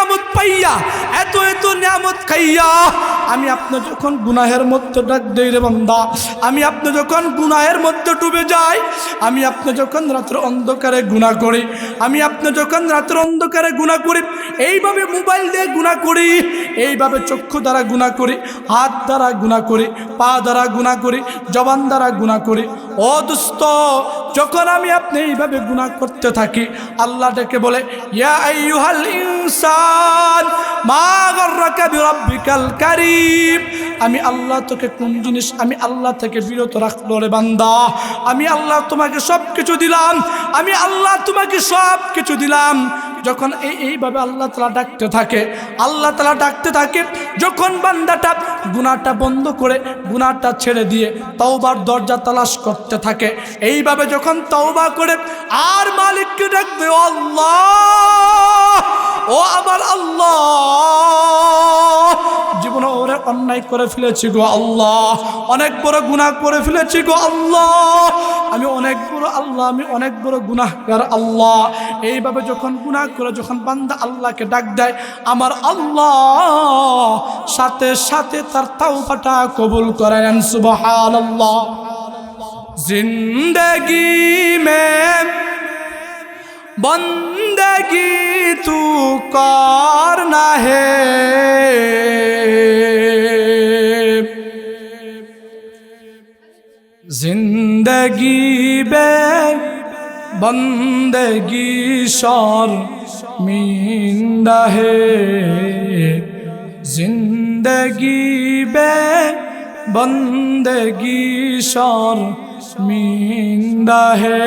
নিয়ামত পাইয়া, এত এত নিয়ামত খাইয়া আমি আপনি যখন গুনাহের মধ্যে ডাক দেই রে বান্দা, আমি আপনি যখন গুনাহের মধ্যে ডুবে যাই, আমি আপনি যখন রাতের অন্ধকারে গুনাহ করি, আমি আপনি যখন রাতের অন্ধকারে গুনাহ করি, এইভাবে মোবাইল দিয়ে গুনাহ করি, এইভাবে চক্ষু দ্বারা গুনাহ করি, হাত দ্বারা গুনাহ করি, পা দ্বারা গুনাহ করি, জবান দ্বারা গুনাহ করি, ও দোস্ত যখন আমি আপনি এইভাবে গুনাহ করতে থাকি, আল্লাহ ডেকে বলে ইয়া আইয়ুহাল ইনসান মা গাররাকা বিরাব্বিকাল কারীম, আমি আল্লাহ তোকে কোন জিনিস আমি আল্লাহ থেকে বিরত রাখলো রে বান্দা, আমি আল্লাহ তোমাকে সব কিছু দিলাম, আমি আল্লাহ তোমাকে সব কিছু দিলাম। যখন এইভাবে আল্লাহ তাআলা ডাকতে থাকে, আল্লাহ তাআলা ডাকতে থাকে, যখন বান্দাটা গুনাহটা বন্ধ করে গুনাহটা ছেড়ে দিয়ে তওবার দরজা তালাশ করতে থাকে, এইভাবে যখন তওবা করে আর মালিককে ডাকবে ও আল্লাহ, ও আমার আল্লাহ, জীবনে ওরে অন্যায় করে ফেলেছি গো আল্লাহ, অনেক বড় গুনাহ করে ফেলেছি গো আল্লাহ, আমি অনেক বড় আল্লাহ, আমি অনেক বড় গুনাহগার আল্লাহ। এইভাবে যখন গুনাহ করে যখন বান্দা আল্লাহকে ডাক দেয়, আমার আল্লাহ সাথে সাথে তার তাওবাটা কবুল করেন। সুবহানাল্লাহ। জিন্দেগি মে বন্দগি তু করনা হে, জিন্দগি বে বন্দগি শর্মিন্দা হে, জিন্দগি বে বন্দগি শর্মিন্দা হে।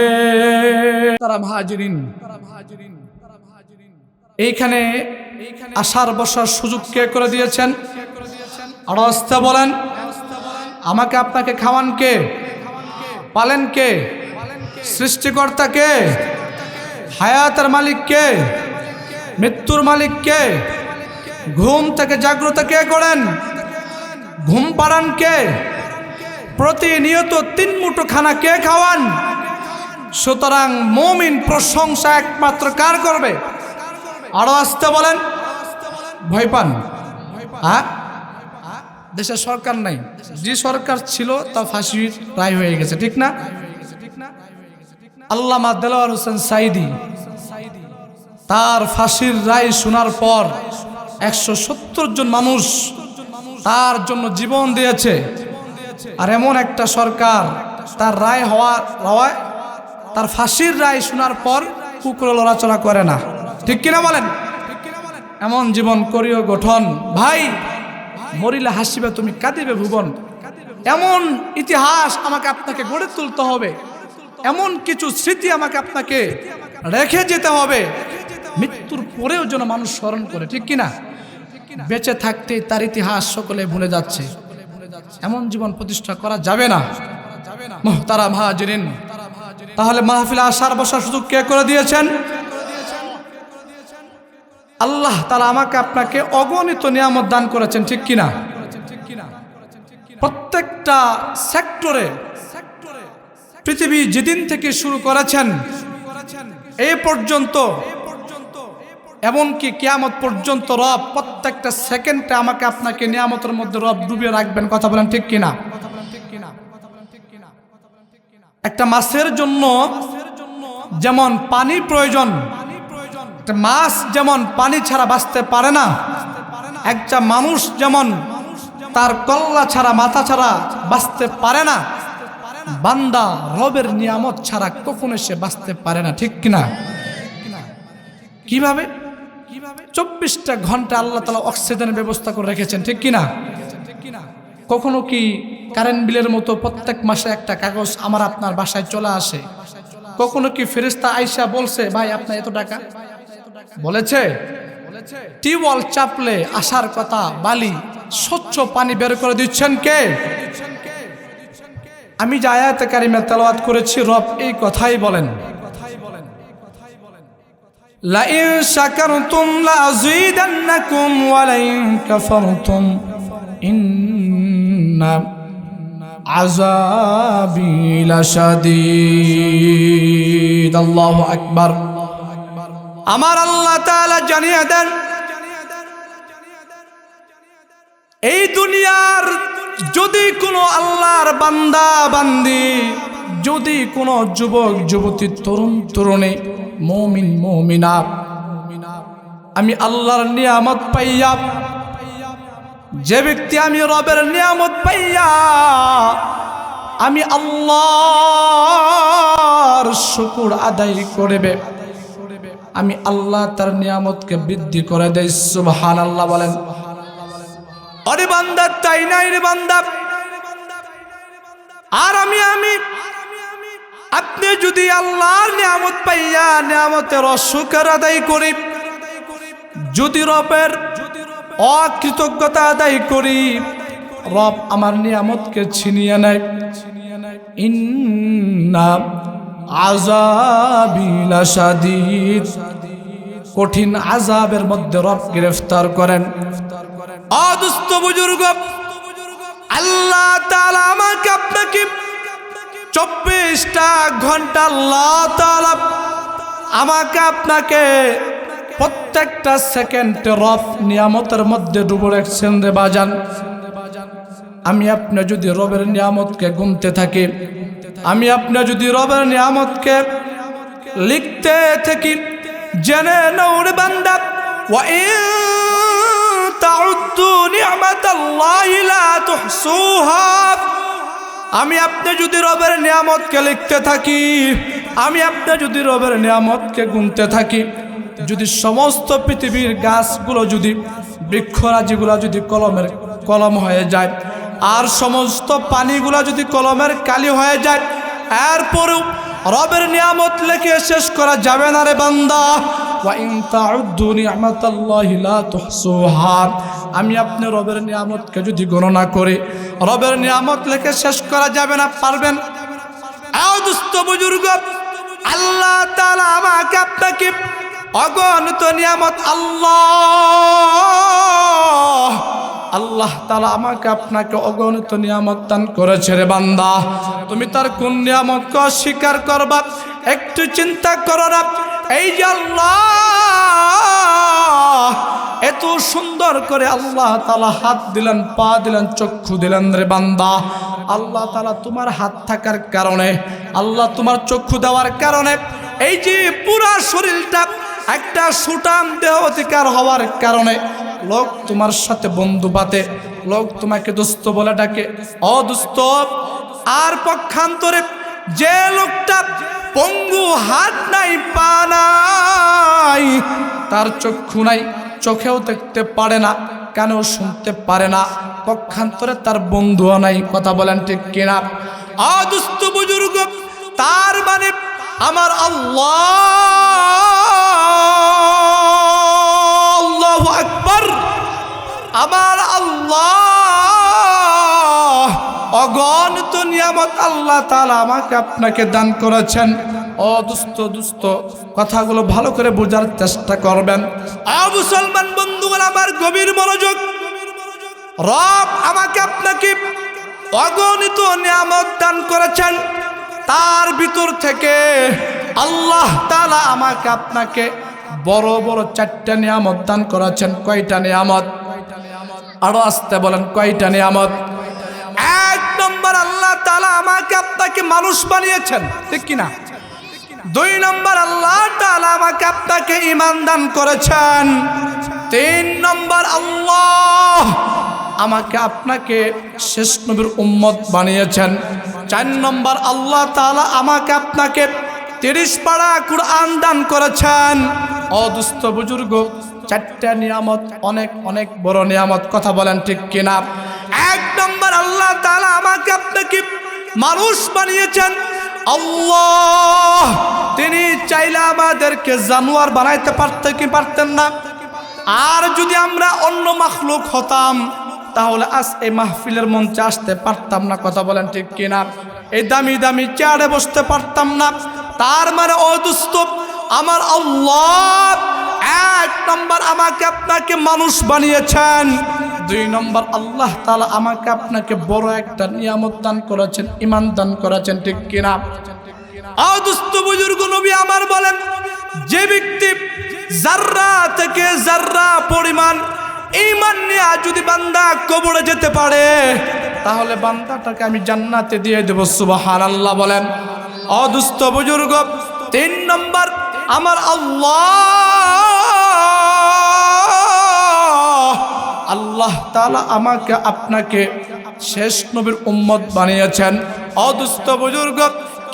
তারা হাজিরিন, এইখানে আসার বসার সুযোগ কে করে দিয়েছেন? আর আসতে বলেন, আমাকে আপনাকে খাওয়ান কে? পালেন কে? সৃষ্টিকর্তা কে? হায়াতের মালিক কে? মৃত্যুর মালিক কে? ঘুম থেকে জাগ্রত কে করেন? ঘুম পাড়ান কে? প্রতিনিয়ত 3 মুঠো খানা কে খাওয়ান? সুতরাং মুমিন প্রশংসা একমাত্র কার করবে? আরো আসতে বলেন। ভয় পান? দেশে সরকার নাই, যে সরকার ছিল তা ফাঁসির রায় হয়ে গেছে, ঠিক না? আল্লামা দেলোয়ার হোসেন সাইদি তার ফাঁসির রায় শোনার পর 170 জন মানুষ তার জন্য জীবন দিয়েছে। আর এমন একটা সরকার তার রায় হওয়ার তার ফাঁসির রায় শোনার পর কুকুর লড়াচড়া করে না, ঠিক কিনা বলেন? এমন জীবন করিও গঠন, ভাই মরিলে হাসিবে তুমি কাঁদিবে ভুবন। এমন ইতিহাস আমাকে আপনাকে গড়ে তুলতে হবে, এমন কিছু স্মৃতি আমাকে আপনাকে রেখে যেতে হবে, মৃত্যুর পরেও যেন মানুষ স্মরণ করে, ঠিক কিনা? বেঁচে থাকতে তার ইতিহাস সকলে ভুলে যাচ্ছে, এমন জীবন প্রতিষ্ঠা করা যাবে না। মুহতারাম হাজিরিন, তাহলে মাহফিলে আসার বসার সুযোগ কে করে দিয়েছেন? আল্লাহ তাআলা আমাকে আপনাকে অগণিত নিয়ামত দান করেছেন, ঠিক কিনা? প্রত্যেকটা সেক্টরে পৃথিবী যেদিন থেকে শুরু করেছেন এই পর্যন্ত, এমনকি কিয়ামত পর্যন্ত রব প্রত্যেকটা সেকেন্ডে আমাকে আপনাকে নিয়ামতের মধ্যে রব ডুবিয়ে রাখবেন, কথা বলেন ঠিক কিনা? একটা মাছের জন্য যেমন পানি প্রয়োজন, একটা মাছ যেমন পানি ছাড়া বাঁচতে পারে না, একটা মানুষ যেমন তার কল্লা ছাড়া মাথা ছাড়া বাঁচতে পারে না, বান্দা রবের নিয়ামত ছাড়া কখনো সে বাঁচতে পারে না, ঠিক কিনা? কিভাবে? 24টা ঘন্টা আল্লাহ তাআলা অক্সিজেনের ব্যবস্থা করে রেখেছেন, ঠিক কিনা? কখনো কি কারেন্ট বিলের মতো প্রত্যেক মাসে একটা কাগজ আমার আপনার বাসায় চলে আসে? কখনো কি ফেরেশতা আইসা বলছে ভাই আপনার এত টাকা? বলেছে? টিউবওয়েল চাপলে আসার কথা বালি স্বচ্ছ পানি বের করে দিচ্ছেন কে? আমি যে আয়াতে কারিমা তেলাওয়াত করেছি রব এই কথাই বলেন, লা ইন শাকারতুম লা আযীদান্নাকুম ওয়া লা ইন কাফারতুম ইন্না আযাবি লাশাদীদ। আল্লাহু আকবার। আমার আল্লাহ তাআলা জানিয়ে দেন এই দুনিয়ার যদি কোনো আল্লাহর বান্দা বান্দি, যদি কোনো যুবক যুবতী তরুণ তরুণী মুমিন মুমিনা আমি আল্লাহর নিয়ামত পাইয়া, যে ব্যক্তি আমি রবের নিয়ামত পাইয়া আমি আল্লাহর শুকর আদায় করবে, আমি আল্লাহ তার নিয়ামতকে বৃদ্ধি করে দেই। সুবহানাল্লাহ বলেন। আরে বান্দা, তাই নাই রে বান্দা? আর আমি আপনি যদি আল্লাহর নিয়ামত পাইয়া নিয়ামতের অশুকর আদায় করি, যদি রবের অকৃতজ্ঞতা আদায় করি, রব আমার নিয়ামতকে ছিনিয়ে নেয়, ইন্না আযাবি লাশাদীদ, কঠিন আযাবের মধ্যে রব গ্রেফতার করেন। অদুস্ত বুজুর্গ, আল্লাহ তাআলা আমাকে আপনাকে 24টা ঘন্টা আল্লাহ তাআলা আমাকে আপনাকে প্রত্যেকটা সেকেন্ডে রব নিয়ামতের মধ্যে ডুবে রাখছেন রে বাজান। আমি আপনি যদি রবের নিয়ামতকে গুনতে থাকি, আমি আপনি যদি রবের নিয়ামতকে লিখতে থাকি, জেনে নাও রে বান্দা, ওয়া ইন তাউদ্দু নি'মাতাল্লাহি লা তুহসুহা, আমি আপনি যদি রবের নিয়ামতকে লিখতে থাকি, আমি আপনি যদি রবের নিয়ামতকে গুনতে থাকি, যদি সমস্ত পৃথিবীর গাছগুলো যদি বৃক্ষরাজিগুলো যদি কলম হয়ে যায়, আর সমস্ত পানিগুলো যদি কলমের কালি হয়ে যায়, এরপরেও রবের নিয়ামত লিখে শেষ করা যাবে না রে বান্দা। ওয়া ইন তাউদ্দু নি'মাতাল্লাহি লা তুহসুহা, আমি আপনি রবের নিয়ামতকে যদি গণনা করি, রবের নিয়ামত লিখে শেষ করা যাবে না। পারবেন? আও দোস্ত বুজুর্গ, আল্লাহ তাআলা আমাকে আপনাকে অগণিত নিয়ামত আল্লাহ তাআলা আমাকে আপনাকে অগণিত নিয়ামত দান করেছে রে বান্দা। তুমি তার কোন নিয়ামতকে অস্বীকার করবা? একটু চিন্তা করো না। এই যে আল্লাহ এত সুন্দর করে আল্লাহ তাআলা হাত দিলেন, পা দিলেন, চক্ষু দিলেন রে বান্দা। আল্লাহ তাআলা তোমার হাত থাকার কারণে, আল্লাহ তোমার চক্ষু দেওয়ার কারণে, এই যে পুরা শরীরটা একটা সুটাম দেহ অধিকার হওয়ার কারণে লোক তোমার সাথে বন্ধু বাতে, লোক তোমাকে দোস্ত বলে ডাকে। ও দোস্ত, আর পক্ষান্তরে যে লোকটা পঙ্গু, হাত নাই, পা নাই, তার চক্ষু নাই, চোখেও দেখতে পারে না, কানেও শুনতে পারে না, পক্ষান্তরে তার বন্ধুও নাই। কথা বলেন ঠিক কিনা? ও দোস্ত বুজুর্গ, তার মানে আমার আল্লাহু আকবার, আমার আল্লাহ অগণিত নিয়ামত আল্লাহ তাআলা আমাকে আপনাকে দান করেছেন। ও দোস্ত, কথাগুলো ভালো করে বোঝার চেষ্টা করবেন। মুসলমান বন্ধুগণ, আমার গভীর মনোযোগ। রব আমাকে আপনাকে অগণিত নিয়ামত দান করেছেন, তার ভিতর থেকে আল্লাহ তাআলা আমাকে আপনাকে বড় বড় 4টা নিয়ামত দান করেছেন। কয়টা নিয়ামত? আরো আসতে বলেন, কয়টা নিয়ামত? 1 নম্বর, আল্লাহ তাআলা আমাকে আপনাকে মানুষ বানিয়েছেন, ঠিক কিনা? 2 নম্বর, আল্লাহ তাআলা আমাকে আপনাকে ঈমান দান করেছেন। 3 নম্বর, আল্লাহ আমাকে আপনাকে শেষ নবীর উম্মত বানিয়েছেন। 4 নম্বর, আল্লাহ তাআলা আমাকে আপনাকে 30 পারা কুরআন দান করেছেন। ও দোস্ত বুজুর্গ, 4টা নিয়ামত অনেক অনেক বড় নিয়ামত। কথা বলেন ঠিক কিনা? 1 নম্বর, আল্লাহ তাআলা আমাকে আপনাকে মানুষ বানিয়েছেন। আল্লাহ তিনি চাইলে আমাদেরকে জানোয়ার বানাইতে পারতেন কি পারতেন না? আর যদি আমরা অন্য মাখলুক হতাম, তাহলে আজ এই মাহফিলের মঞ্চে আসতে পারতাম না। কথা বলেন ঠিক কিনা? এই দামি দামি চেয়ারে বসতে পারতাম না। তার মানে ও দোস্ত, আমার আল্লাহ 1 নম্বর আমাকে আপনাকে মানুষ বানিয়েছেন। 2 নম্বর, আল্লাহ তাআলা আমাকে আপনাকে বড় একটা নিয়ামত দান করেছেন, ঈমান দান করেছেন, ঠিক কিনা? ও দোস্ত বুজুর্গ, নবী আমার বলেন, যে ব্যক্তি জাররা থেকে জাররা পরিমাণ ঈমান নিয়ে যদি বান্দা কবরে যেতে পারে তাহলে বান্দাটাকে আমি জান্নাতে দিয়ে দেব। সুবহানাল্লাহ বলেন। ও দুস্থ বুজুর্গ, 3 নম্বর আমার আল্লাহ তাআলা আমাকে আপনাকে শেষ নবীর উম্মত বানিয়েছেন। ও দুস্থ বুজুর্গ,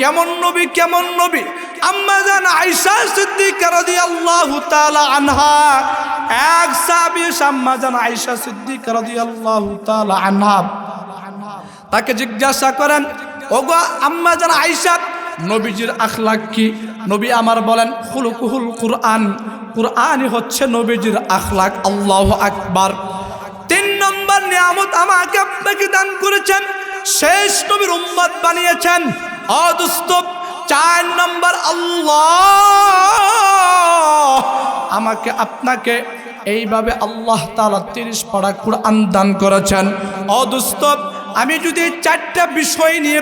কেমন নবী, কেমন নবী? আম্মা জান আয়েশা সিদ্দিকা রাদিয়াল্লাহু তাআলা আনহা, এক সাহাবী আম্মা জান আয়েশা সিদ্দিকা রাদিয়াল্লাহু তাআলা আনহা, তাকে জিজ্ঞাসা করেন, ওগো আম্মা জান আয়েশা, নবীজির আখলাক কি? নবী আমার বলেন, খুলুকুহুল কুরআন, কুরআনই হচ্ছে নবীজির আখলাক। আল্লাহু আকবার। 3 নম্বর নিয়ামত আমাকে আপনাকে দান করেছেন, শেষ নবীর উম্মত বানিয়েছেন। ও দোস্ত, 4 নম্বর আল্লাহ আমাকে আপনাকে এইভাবে আল্লাহ তাআলা 30 পারা কুরআন দান করেছেন। ও দোস্ত, আমি যদি 4টা বিষয় নিয়ে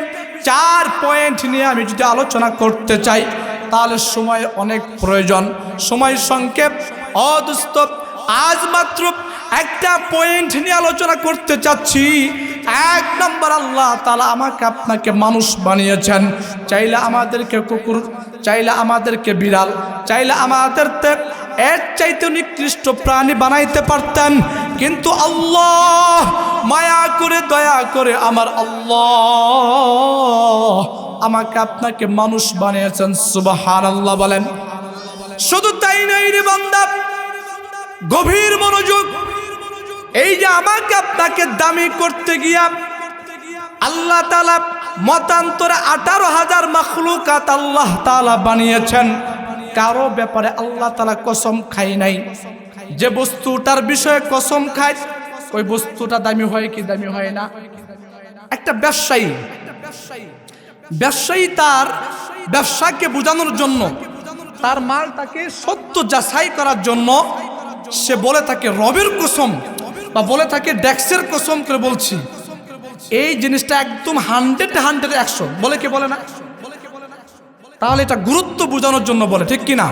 4 পয়েন্ট নিয়ে আমি যদি আলোচনা করতে চাই তাহলে সময় অনেক প্রয়োজন, সময় সংক্ষেপ। ও দোস্ত, আজ মাত্র একটা পয়েন্ট নিয়ে আলোচনা করতে চাচ্ছি। 1 নম্বর, আল্লাহ তাআলা আমাকে আপনাকে মানুষ বানিয়েছেন। চাইলে আমাদেরকে কুকুর, চাইলে আমাদেরকে বিড়াল, চাইলে আমাদেরকে এর চাইতে নিকৃষ্ট প্রাণী বানাইতে পারতেন, কিন্তু আল্লাহ মায়া করে দয়া করে আমার আল্লাহ আমাকে আপনাকে মানুষ বানিয়েছেন। সুবহানাল্লাহ বলেন। শুধু তাই নয় রে বান্দা, গভীর মনোযোগ। এই যে আমাকে আপনাকে দামি করতে গিয়া আল্লাহ তাআলা মতান্তরে 18,000 মাখলুকাত আল্লাহ তাআলা বানিয়েছেন। কারো ব্যাপারে আল্লাহ তাআলা কসম খাই নাই। যে বস্তুটার বিষয়ে কসম খায় ওই বস্তুটা দামি হয় কি দামি হয় না? একটা ব্যবসায়ী তার ব্যবসাকে বোঝানোর জন্য, তার মালটাকে সত্য যাচাই করার জন্য সে বলে থাকে রবের কসম বা বলে থাকে ডেক্সের কসম করে বলছি। এই জিনিসটা একদম 100 100 বলে কে বলে না? তাহলে এটা গুরুত্ব বোঝানোর জন্য বলে, ঠিক কিনা?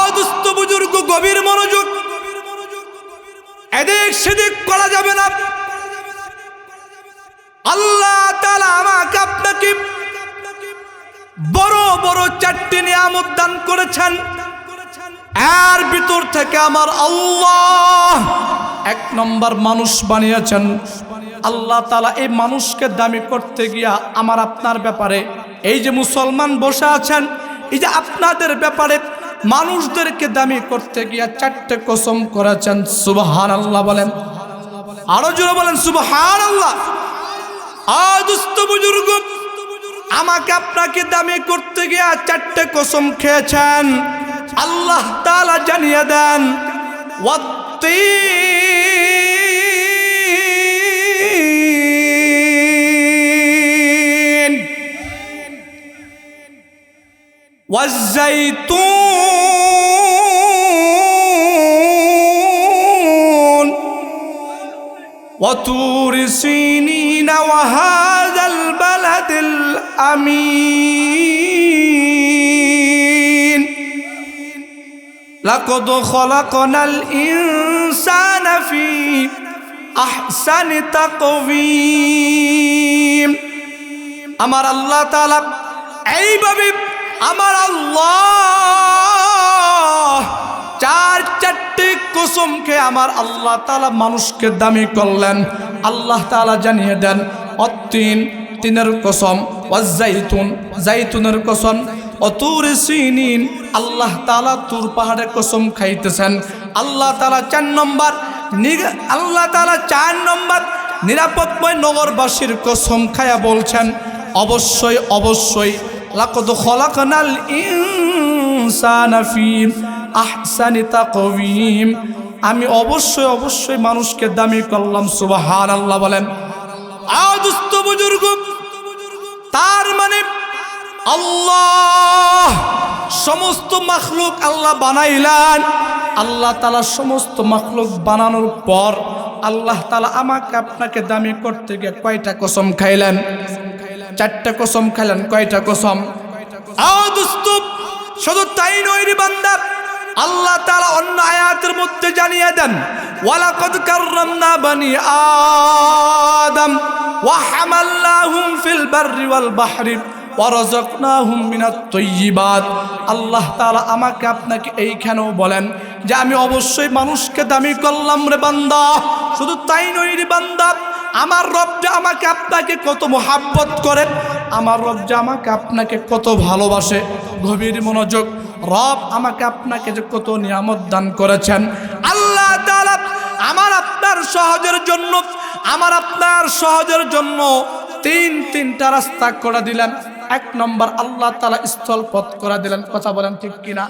অদুস্থ বুজুর্গ, গভীর মনোযোগ। এদিক সেদিক করা যাবে না। আল্লাহ তাআলা আমাকে আপনাকে বড় বড় 4টি নিয়ামত দান করেছেন। এর ভিতর থেকে আমার আল্লাহ 1 নম্বর মানুষ বানিয়েছেন। আল্লাহ তাআলা এই মানুষকে দামি করতে গিয়া আমার আপনার ব্যাপারে, এই যে মুসলমান বসে আছেন, এই যে আপনাদের ব্যাপারে মানুষদেরকে দামি করতে গিয়া 4টে কসম করেছেন। সুবহানাল্লাহ বলেন। আরো জোরে বলেন সুবহানাল্লাহ। দুস্থ বুজুর্গ, আমাকে আপনাকে দামি করতে গিয়া 4টে কসম খেয়েছেন। আল্লাহ তাআলা জানিয়ে দেন, ওয়াত্তিন ওয়াজ্জাইতুন وطور سينين وهذا البلد الأمين لقد خلقنا الإنسان في أحسن تقويم। আমার আল্লাহ তাআলা এইভাবে আমার আল্লাহ 4টি কসমকে আমার আল্লাহ তাআলা মানুষকে দামি করলেন। আল্লাহ তাআলা জানিয়ে দেন, অত্তিন, তিনের কসম, ওয়াজ্জাইতুন, জাইতুনের কসম, অতুর সিনিন, আল্লাহ তাআলা তুর পাহাড়ের কসম খাইতেছেন। আল্লাহ তাআলা 4 নম্বর নিরাপদময় নগরবাসীর কসম খায়া বলছেন, অবশ্যই অবশ্যই লাকাদ খলাকনাল ইনসানা ফি আহসানি তাকওয়িম, আমি অবশ্যই অবশ্যই মানুষকে দামি করলাম। সুবহানাল্লাহ বলেন। দুস্থ বুজুর্গ, তার মানে আল্লাহ সমস্ত মাখলুক আল্লাহ বানাইলেন। আল্লাহ তাআলা সমস্ত মাখলুক বানানোর পর আল্লাহ তাআলা আমাকে আপনাকে দামি করতে গিয়ে কয়টা কসম খাইলেন? 4টে কসম খাইলেন। কয়টা কসম? দুস্থ, শুধু তাই নয় রে বান্দা, আল্লাহ তাআলা অন্য আয়াতের মধ্যে জানিয়ে দেন, ওয়ালাকাদ কাররামনা বানি আদম ওয়া হামালনাহুম ফিল বাররি ওয়াল বাহরি ওয়া রাযাকনাহুম মিনাত তাইয়্যিবাত। আল্লাহ তাআলা আমাকে আপনাকে এইখানেও বলেন যে আমি অবশ্যই মানুষকে দামি করলাম রে বান্দা। শুধু তাই নয় রে বান্দা, আমার রব যে আমাকে আপনাকে কত মোহাব্বত করে, আমার রব যে আমাকে আপনাকে কত ভালোবাসে। গভীর মনোযোগ, রব আমাকে আপনাকে যে কত নিয়ামত দান করেছেন। আল্লাহ তাআলা আমার আপনার সহজের জন্য তিনটা রাস্তা করে দিলেন। এক নম্বর আল্লাহ তাআলা স্থল পথ করে দিলেন, কথা বলেন ঠিক কিনা।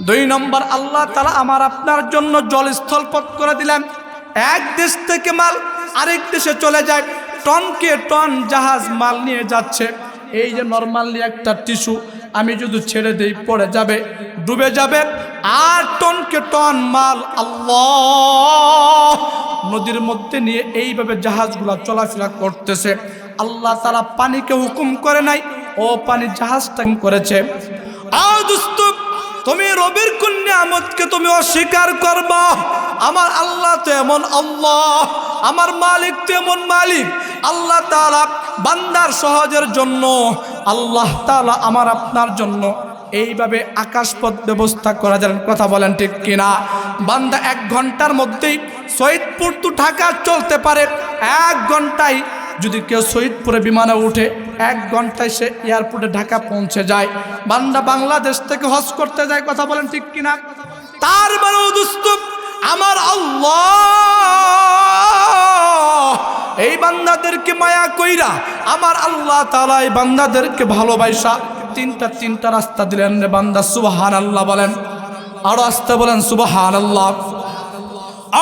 দুই নম্বর আল্লাহ তাআলা আমার আপনার জন্য জল স্থল পথ করে দিলেন। এক দেশ থেকে মাল আরেক দেশে চলে যায়, টনকে টন জাহাজ মাল নিয়ে যাচ্ছে। এই যে নরমালি একটা টিস্যু আমি যদি ছেড়ে দেই পড়ে যাবে, ডুবে যাবে। আর টনকে টন মাল আল্লাহ নদীর মধ্যে নিয়ে এইভাবে জাহাজগুলা চলাফেরা করতেছে। আল্লাহ তাআলা পানিকে হুকুম করে নাই, ও পানি জাহাজটা করেছে। আও দোস্ত, তুমি রবের কোন নিয়ামতকে তুমি অস্বীকার করবা? আমার আল্লাহ তো এমন আল্লাহ, আমার মালিক তো এমন মালিক। আল্লাহ তাআলা বান্দার সহজের জন্য আল্লাহ তাআলা আমার আপনার জন্য এইভাবে আকাশপথ ব্যবস্থা করা যায়, কথা বলেন ঠিক কিনা। বান্দা 1 ঘন্টার মধ্যেই সৈয়দপুর টু ঢাকা চলতে পারে। 1 ঘন্টায় যদি কেউ সৈয়দপুরে বিমানে উঠে 1 ঘন্টায় সে এয়ারপোর্টে ঢাকা পৌঁছে যায়। বান্দা বাংলাদেশ থেকে হজ করতে যায়, কথা বলেন ঠিক কিনা। তার মানে দোস্ত আমার আল্লাহ এই বান্দাদেরকে মায়া কইরা, আমার আল্লাহ তাআলা এই বান্দাদেরকে ভালোবাসা তিনটা রাস্তা দিলেন রে বান্দা। সুবহানাল্লাহ বলেন, আরো আসতে বলেন সুবহানাল্লাহ।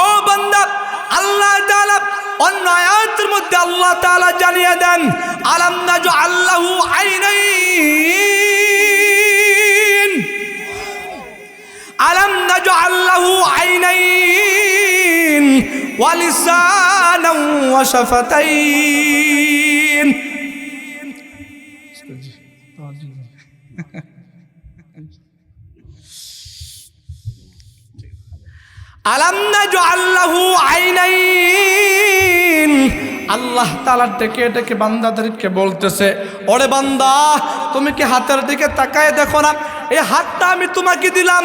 ও বান্দা, আল্লাহ তাআলা অন্য আয়াতের মধ্যে আল্লাহ তাআলা জানিয়ে দেন, আলাম নাজআল লাহু আইনাইন, আলাম নাজআল লাহু আইনাইন ওয়া লিসানান ওয়া শাফাতাইন। আলাম নাজআল লাহু আইনাইন। আল্লাহ তাআলা ডেকে বান্দাদেরকে বলতেছে, ওরে বান্দা তুমি কি হাতের দিকে তাকায় দেখো না? এই হাতটা আমি তোমাকে দিলাম,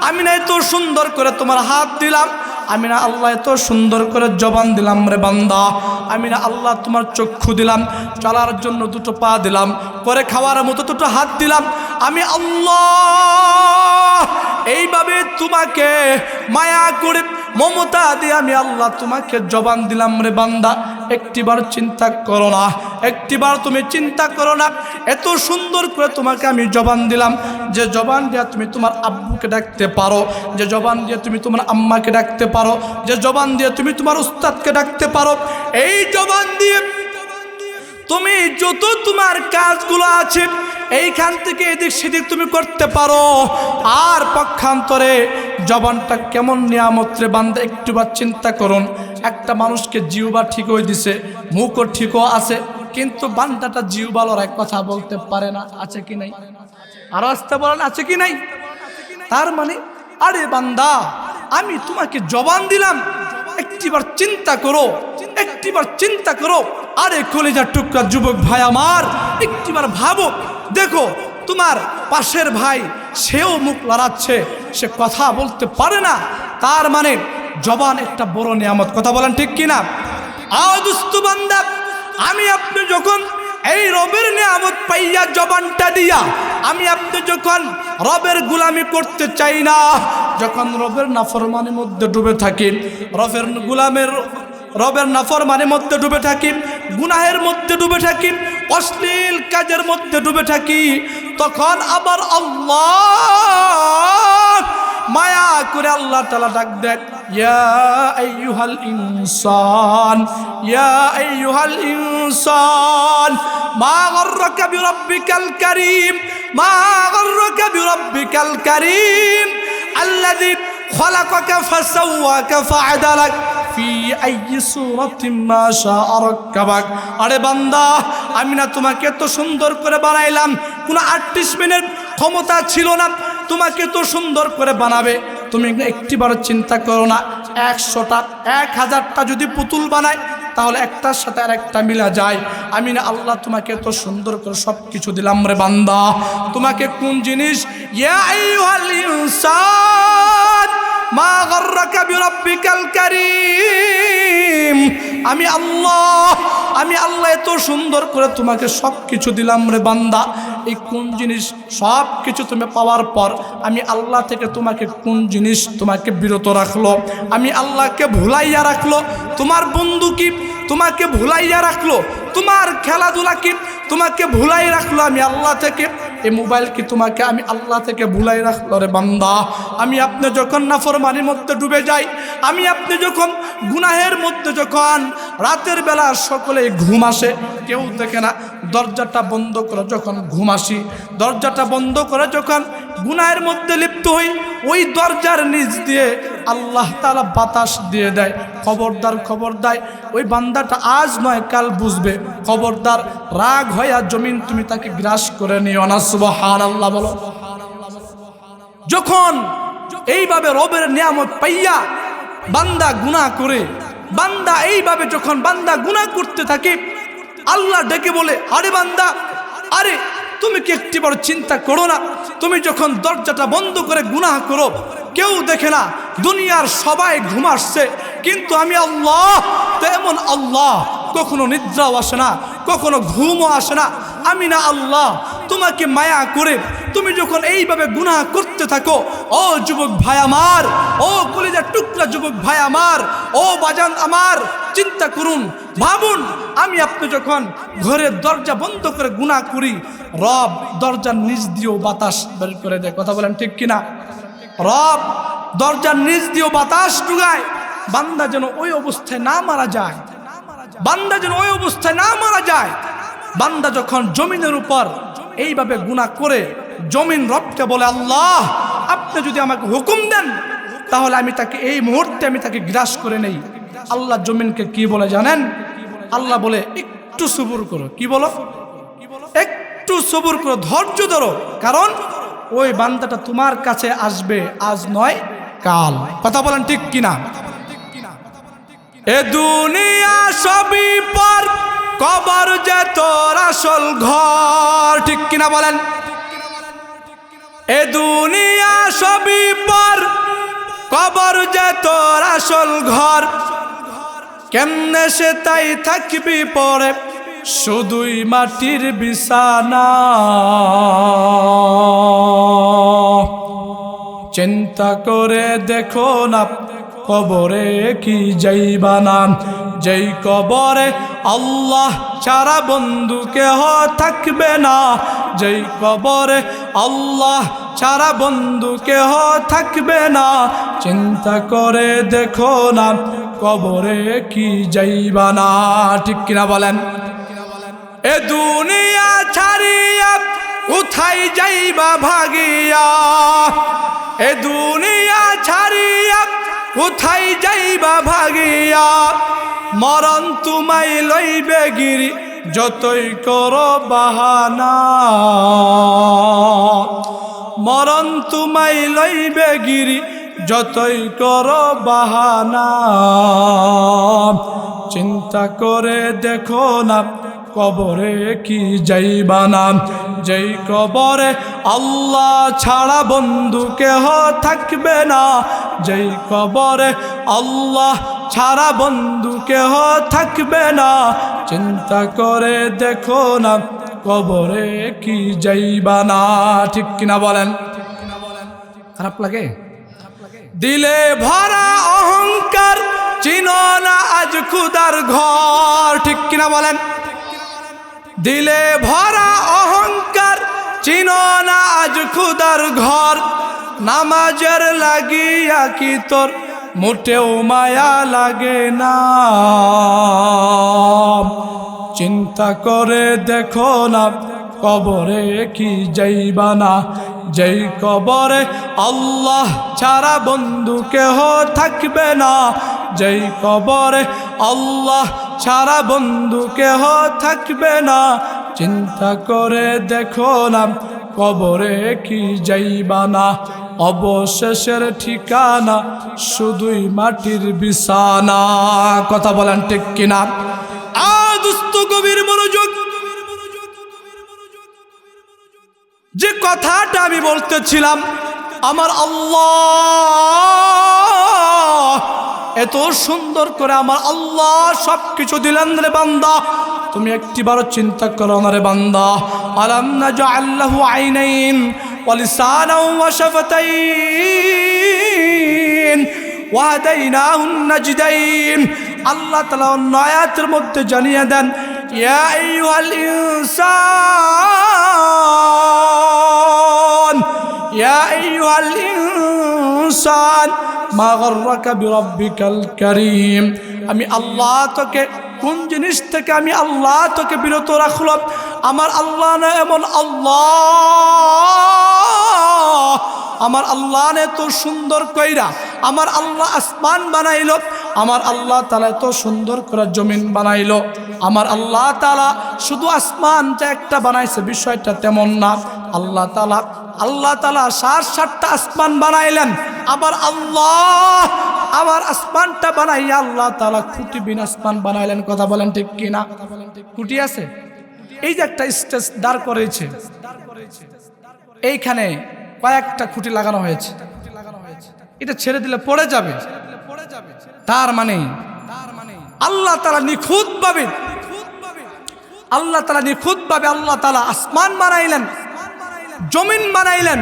আমি না এত সুন্দর করে তোমার হাত দিলাম, আমি না আল্লাহ এত সুন্দর করে জবান দিলাম রে বান্দা, আমি না আল্লাহ তোমার চক্ষু দিলাম, চলার জন্য 2টো পা দিলাম, করে খাওয়ার মতো 2টো হাত দিলাম, আমি আল্লাহ এইভাবে তোমাকে মায়া করে মমতা দিয়ে আমি আল্লাহ তোমাকে জবান দিলাম রে বান্দা। একটিবার চিন্তা করো না, একটিবার তুমি চিন্তা করো না, এত সুন্দর করে তোমাকে আমি জবান দিলাম, যে জবান দিয়ে তুমি তোমার আব্বুকে ডাকতে পারো, যে জবান দিয়ে তুমি তোমার আম্মাকে ডাকতে পারো, যে জবান দিয়ে তুমি তোমার উস্তাদকে ডাকতে পারো। এই জবান দিয়ে তুমি যত তোমার কাজগুলো আছে এইখান থেকে এদিক সেদিক তুমি করতে পারো। আর পক্ষান্তরে জবানটা কেমন নিয়ামত রে বান্দা, একটুবার চিন্তা করুন। একটা মানুষকে জিহ্বা ঠিক হয়ে দিছে, মুখও ঠিকও আছে, কিন্তু বান্দাটা জিহ্বার এক কথা বলতে পারে না, আছে কি নাই? আরো আসতে বলেন, আছে কি নাই? তার মানে আরে বান্দা আমি তোমাকে জবান দিলাম, একটিবার চিন্তা করো, একটিবার চিন্তা করো। আরে কলিজার টুকরা যুবক ভাই আমার, একটিবার ভাবো, দেখো তোমার পাশের ভাই সেও মুখ লড়াচ্ছে, সে কথা বলতে পারে না। তার মানে জবান একটা বড় নিয়ামত, কথা বলেন ঠিক কিনা। আও দুস্থ বান্দা, আমি আপনি যখন এই রবের নিয়ামত পাইয়া জবানটা দিয়া আমি আপনি যখন রবের গোলামি করতে চাই না, যখন রবের নাফরমানির মধ্যে ডুবে থাকি, রবের নাফরমানির মধ্যে ডুবে থাকি, গুনাহের মধ্যে ডুবে থাকি, অশ্লীল কাজের মধ্যে ডুবে থাকি, তখন আবার আল্লাহ মায়া করে আল্লাহ তাআলা ডাক দেন, ইয়া আইয়ুহাল ইনসান, ইয়া আইয়ুহাল ইনসান মা গররাকা বিরাব্বিকাল কারীম, মা গররাকা বিরাব্বিকাল কারীম আল্লাযী খলাকাকা ফাসাওয়াকা ফাআদালাক ফি আইয়ি সূরাতিন মা শাআ রাক্কাবাক। আরে বান্দা আমি না তোমাকে এত সুন্দর করে বানাইলাম, কোনো আর্টিস্টম্যানের ক্ষমতা ছিল না, তোমাকে তো সুন্দর করে বানাবে। তুমি একটিবার চিন্তা করো না, 100টা 1000টা যদি পুতুল বানায় তাহলে একটার সাথে আর একটা মিলা যায়। আমি না আল্লাহ তোমাকে এত সুন্দর করে সব কিছু দিলাম রে বান্দা, তোমাকে কোন জিনিস, ইয়া আইয়ুহাল ইনসান মা গাররাকা বিরাব্বিকাল কারীম, আমি আল্লাহ এত সুন্দর করে তোমাকে সব কিছু দিলাম রে বান্দা, এই কোন জিনিস সব কিছু তুমি পাওয়ার পর আমি আল্লাহ থেকে তোমাকে কোন জিনিস তোমাকে বিরত রাখলো? আমি আল্লাহকে ভুলাইয়া রাখলো? তোমার বন্ধু কি তোমাকে ভুলাইয়া রাখলো? তোমার খেলাধুলা কি তোমাকে ভুলাই রাখলো আমি আল্লাহ থেকে? এই মোবাইল কি তোমাকে আমি আল্লাহ থেকে ভুলাই রাখলো রে বান্দা? আমি আপনি যখন নাফরমানির মধ্যে ডুবে যাই, আমি আপনি যখন গুনাহের মধ্যে, যখন রাতের বেলা সকলে ঘুম আসে, কেউ দেখে না, দরজাটা বন্ধ করে যখন ঘুম আসি, দরজাটা বন্ধ করে যখন গুনাহের মধ্যে লিপ্ত হই, ওই দরজার নিচ দিয়ে আল্লাহ তাআলা বাতাস দিয়ে দেয়, খবরদার ওই বান্দাটা আজ নয় কাল বুঝবে, খবরদার রাগ হইয়া জমিন তুমি তাকে গ্রাস করে নিও না। সুবহানাল্লাহ বলো। যখন এইভাবে রবের নিয়ামত পাইয়া বান্দা গুনাহ করে, বান্দা এইভাবে যখন বান্দা গুনাহ করতে থাকে, আল্লাহ ডেকে বলে, আরে বান্দা, আরে তুমি কি একটিবার চিন্তা করো না, তুমি যখন দরজাটা বন্ধ করে গুনাহ করো, কেউ দেখে না, দুনিয়ার সবাই ঘুমাচ্ছে, কিন্তু আমি আল্লাহ তেমন আল্লাহ, কখনো নিদ্রাও আসে না, কখনো ঘুমও আসে না। আমি না আল্লাহ তোমাকে মায়া করে তুমি যখন এইভাবে গুনাহ করতে থাকো, ও যুবক ভাই আমার, ও কলিজার টুকরা যুবক ভাই আমার, ও বাজান আমার, চিন্তা করুন, ভাবুন, আমি আপনি যখন ঘরের দরজা বন্ধ করে গুনাহ করি, রব দরজার নিচ দিয়েও বাতাস বের করে দেয়। কথা বলেন ঠিক কিনা? রব দরজার নিচ দিয়েও বাতাস ঢুকায়, বান্দা যেন ওই অবস্থায় না মারা যায়, বান্দা যেন ওই অবস্থায় না মারা যায়। বান্দা যখন জমিনের উপর এইভাবে গুনাহ করে, জমিন রবকে বলে, আল্লাহ আপনি যদি আমাকে হুকুম দেন তাহলে আমি তাকে এই মুহূর্তে আমি তাকে গ্রাস করে নেই। আল্লাহ জমিনকে কি বলে জানেন? আল্লাহ বলে, একটু সবুর করো। কি বলো? একটু সবুর করো, ধৈর্য ধরো, কারণ ওই বান্দাটা তোমার কাছে আসবে আজ নয় কাল। কথা বলেন ঠিক কিনা? এ দুনিয়া সবই পর, কবর যে তোর আসল ঘর। ঠিক কিনা বলেন? এ দুনিয়া সবই পর, কবর যে তোর আসল ঘর, কেমনে সে তাই থাকবি পরে শুধুই মাটির বিছানা। চিন্তা করে দেখো না, কবরে কি যাইবা না, যেই কবরে আল্লাহ ছাড়া বন্ধু কেহ থাকবে না, যেই কবরে আল্লাহ ছাড়া বন্ধু কেহ থাকবে না। চিন্তা করে দেখো না, কবরে কি যাইবা না। ঠিক কিনা বলেন? এ দুনিয়া ছাড়িয়া কোথায় যাইবা ভাগিয়া, এ দুনিয়া ছাড়িয়া কোথায় যাইবা ভাগিয়া, মরণ তোমায় লইবে গিরি যতই করো বাহানা, মরণ তোমায় লইবে গিরি যতই করো বাহানা। চিন্তা করে দেখো না, কবরে কি যাইবা না, যেই কবরে আল্লাহ ছাড়া বন্ধু কেহ থাকবে না, যেই কবরে আল্লাহ ছাড়া বন্ধু কেহ থাকবে না। চিন্তা করে দেখো না, কবরে কি যাইবা না। ঠিক কিনা বলেন? খারাপ লাগে? দিলে ভরা অহংকার, চিনো না আজ খুদার ঘর। ঠিক কিনা বলেন? দিলে ভরা অহংকার, চিনো না আজ খুদার ঘর, নামাজের লাগিয়া কি তোর মোটেও মায়া লাগে না। চিন্তা করে দেখো না, কবরে কি যাইবা না, যেই কবরে আল্লাহ ছাড়া বন্ধু কেহ থাকবে না, যেই কবরে আল্লাহ ছাড়া বন্ধু কেহ থাকবে না। চিন্তা করে দেখো না, কবরে কি যাইবা না, অবশেষের ঠিকানা শুধুই মাটির বিছানা। কথা বলেন ঠিক কিনা? দোস্ত গভীর মনোযোগ। যে কথাটা আমি বলতেছিলাম, আমার আল্লাহ এত সুন্দর করে আমার আল্লাহ সবকিছু দিলেন রে বান্দা। তুমি একটিবারও চিন্তা করো না রে বান্দা। আলাম নাজআল লাহু আইনাইন ওয়া লিসানাও ওয়া শাফাতাইন ওয়া হাদাইনাহুন নাজদাইন। আল্লাহ তাআলা অন্য আয়াতের মধ্যে জানিয়ে দেন, ইয়া আইয়ুহাল ইনসান ইয়া আইয়ুহাল ইনসান মা গাররাকা বিরাব্বিকাল কারীম। আমি আল্লাহ তোকে কোন জিনিস থেকে আমি আল্লাহ তোকে বিরত রাখলাম? আমার আল্লাহ না এমন আল্লাহ, আমার আল্লাহ নে তো সুন্দর কইরা আমার আল্লাহ আসমান বানাইল, আমার আল্লাহ তাআলা এত সুন্দর করে জমিন বানাইল। আমার আল্লাহ তাআলা শুধু আসমানটা একটা বানাইছে বিষয়টা তেমন না। আল্লাহ তাআলা 7টা আসমান বানাইলেন। আবার আল্লাহ আমার আসমানটা বানাইয়া আল্লাহ তাআলা খুঁটি বিন আসমান বানাইলেন। কথা বলেন ঠিক কিনা? খুঁটি আছে, এই যে একটা স্টেজ দাঁড় করেছে, এইখানে কয়েকটা খুঁটি লাগানো হয়েছে। এটা ছেড়ে দিলে পড়ে যাবে। তার মানে আল্লাহ তাআলা নিখুঁতভাবে আল্লাহ তাআলা আসমান বানাইলেন, জমিন বানাইলেন।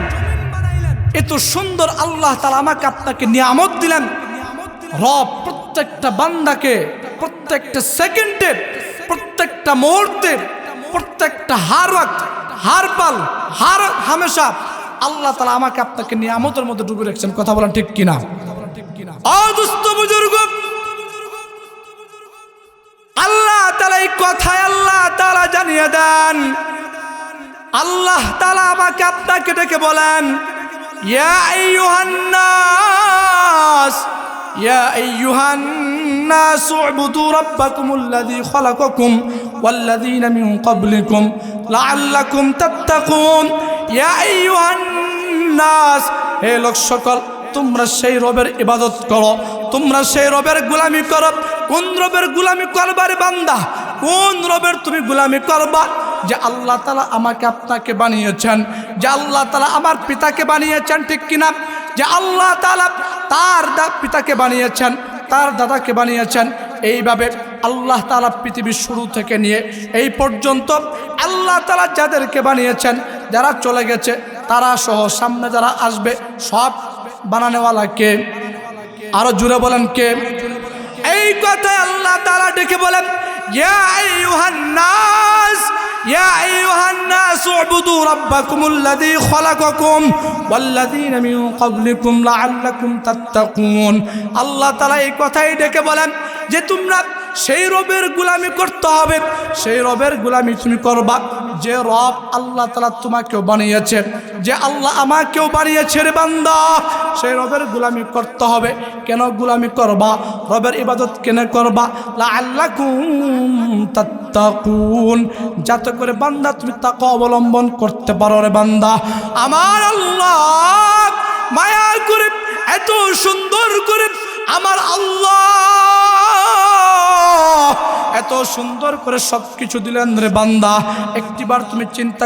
এত সুন্দর আল্লাহ তাআলা আমাকে আপনাকে নিয়ামত দিলেন। রব প্রত্যেকটা বান্দাকে প্রত্যেকটা সেকেন্ডে, প্রত্যেকটা মুহূর্তে, প্রত্যেকটা হার হামেশা আল্লাহ তাআলা আমাকে আপনাকে নিয়ামতের মধ্যে ডুবে রেখেছেন। কথা বলেন ঠিক কিনা? দোস্ত বুজুর্গ, আল্লাহ তাআলা এই কথায় আল্লাহ তাআলা জানিয়ে দেন, আল্লাহ তাআলা আমাকে আপনাকে ডেকে বলেন, ইয়া আইয়ুহান নাস উবুদু রাব্বাকুমুল্লাযী খালাকাকুম ওয়াল্লাযীনা মিন ক্বাবলিকুম লাআল্লাকুম তাত্তাকুন। ইয়া আইয়ুহান নাস, হে লোক সকল, তোমরা সেই রবের ইবাদত করো, তোমরা সেই রবের গোলামি করো। কোন রবের গোলামি করবার বান্দা? কোন রবের তুমি গোলামি করবা? যে আল্লাহ তাআলা আমাকে আপনাকে বানিয়েছেন, যে আল্লাহ তাআলা আমার পিতাকে বানিয়েছেন, ঠিক কিনা? যে আল্লাহ তাআলা তার পিতাকে বানিয়েছেন, তার দাদাকে বানিয়েছেন। এইভাবে আল্লাহ তাআলা পৃথিবীর শুরু থেকে নিয়ে এই পর্যন্ত আল্লাহ তাআলা যাদেরকে বানিয়েছেন, যারা চলে গেছে তারা সহ সামনে যারা আসবে, সব বানানেওয়ালা কে? আরো জুড়ে বলেন কে? এই কথায় আল্লাহ তাআলা ডেকে বলেন, ইয়া আইয়ুহান নাস উবুদু রাব্বাকুমুল্লাযী খালাকাকুম ওয়াল্লাযীনা মিন ক্বাবলিকুম লাআল্লাকুম তাত্তাকুন। আল্লাহ তাআলা এই কথাই ডেকে বলেন যে তোমরা সেই রবের গোলামি করতে হবে, সেই রবের গোলামি তুমি করবা যে রব আল্লাহ তাআলা তোমাকেও বানিয়েছে, যে আল্লাহ আমাকেও বানিয়েছে রে বান্দা। সেই রবের গোলামি করতে হবে। কেন গোলামি করবা? রবের ইবাদত কেন করবা? লাআল্লাকুম তাত্তাকুন, যাতে করে বান্দা তুমি তাকওয়া অবলম্বন করতে পারো রে বান্দা। আমার আল্লাহ মায়া করে এত সুন্দর করে আমার আল্লাহ এত সুন্দর করে সবকিছু দিলেন রে বান্দা। একটিবার তুমি চিন্তা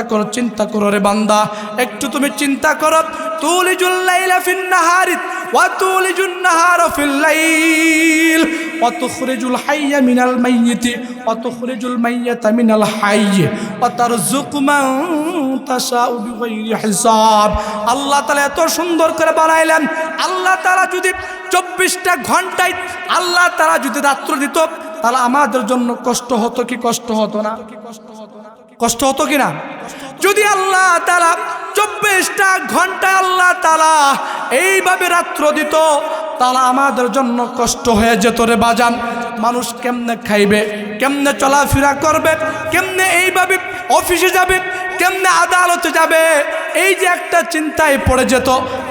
করো রে বান্দা, একটু তুমি চিন্তা করো। তুলিজুল লাইলা ফিন নাহারি ওয়া তুলিজুন নাহারা ফিল লাইল ওয়া তুখরিজুল হাইয়া মিনাল মাইয়িতি ওয়া তুখরিজুল মাইয়াতা মিনাল হাইয়্যি ওয়া তারযুকু মান তাশাউ বিগাইরি হিসাব। আল্লাহ তাআলা এত সুন্দর করে বানাইলেন। আল্লাহ তাআলা যদি 24টা ঘন্টায় আল্লাহ তাআলা যদি রাত্র দিত, তাহলে আমাদের জন্য কষ্ট হতো কি কষ্ট হতো না? কষ্ট হতো কি না? যদি আল্লাহ তাআলা 24টা ঘন্টা আল্লাহ তাআলা এইভাবে রাত্র দিত, তাহলে আমাদের জন্য কষ্ট হয়ে যেত রে বাজান। মানুষ কেমনে খাইবে, কেমনে চলাফেরা করবে, কেমনে এইভাবে অফিসে যাবে, কেমনে আদালতে যাবে, এই যে একটা চিন্তায় পড়ে যেত,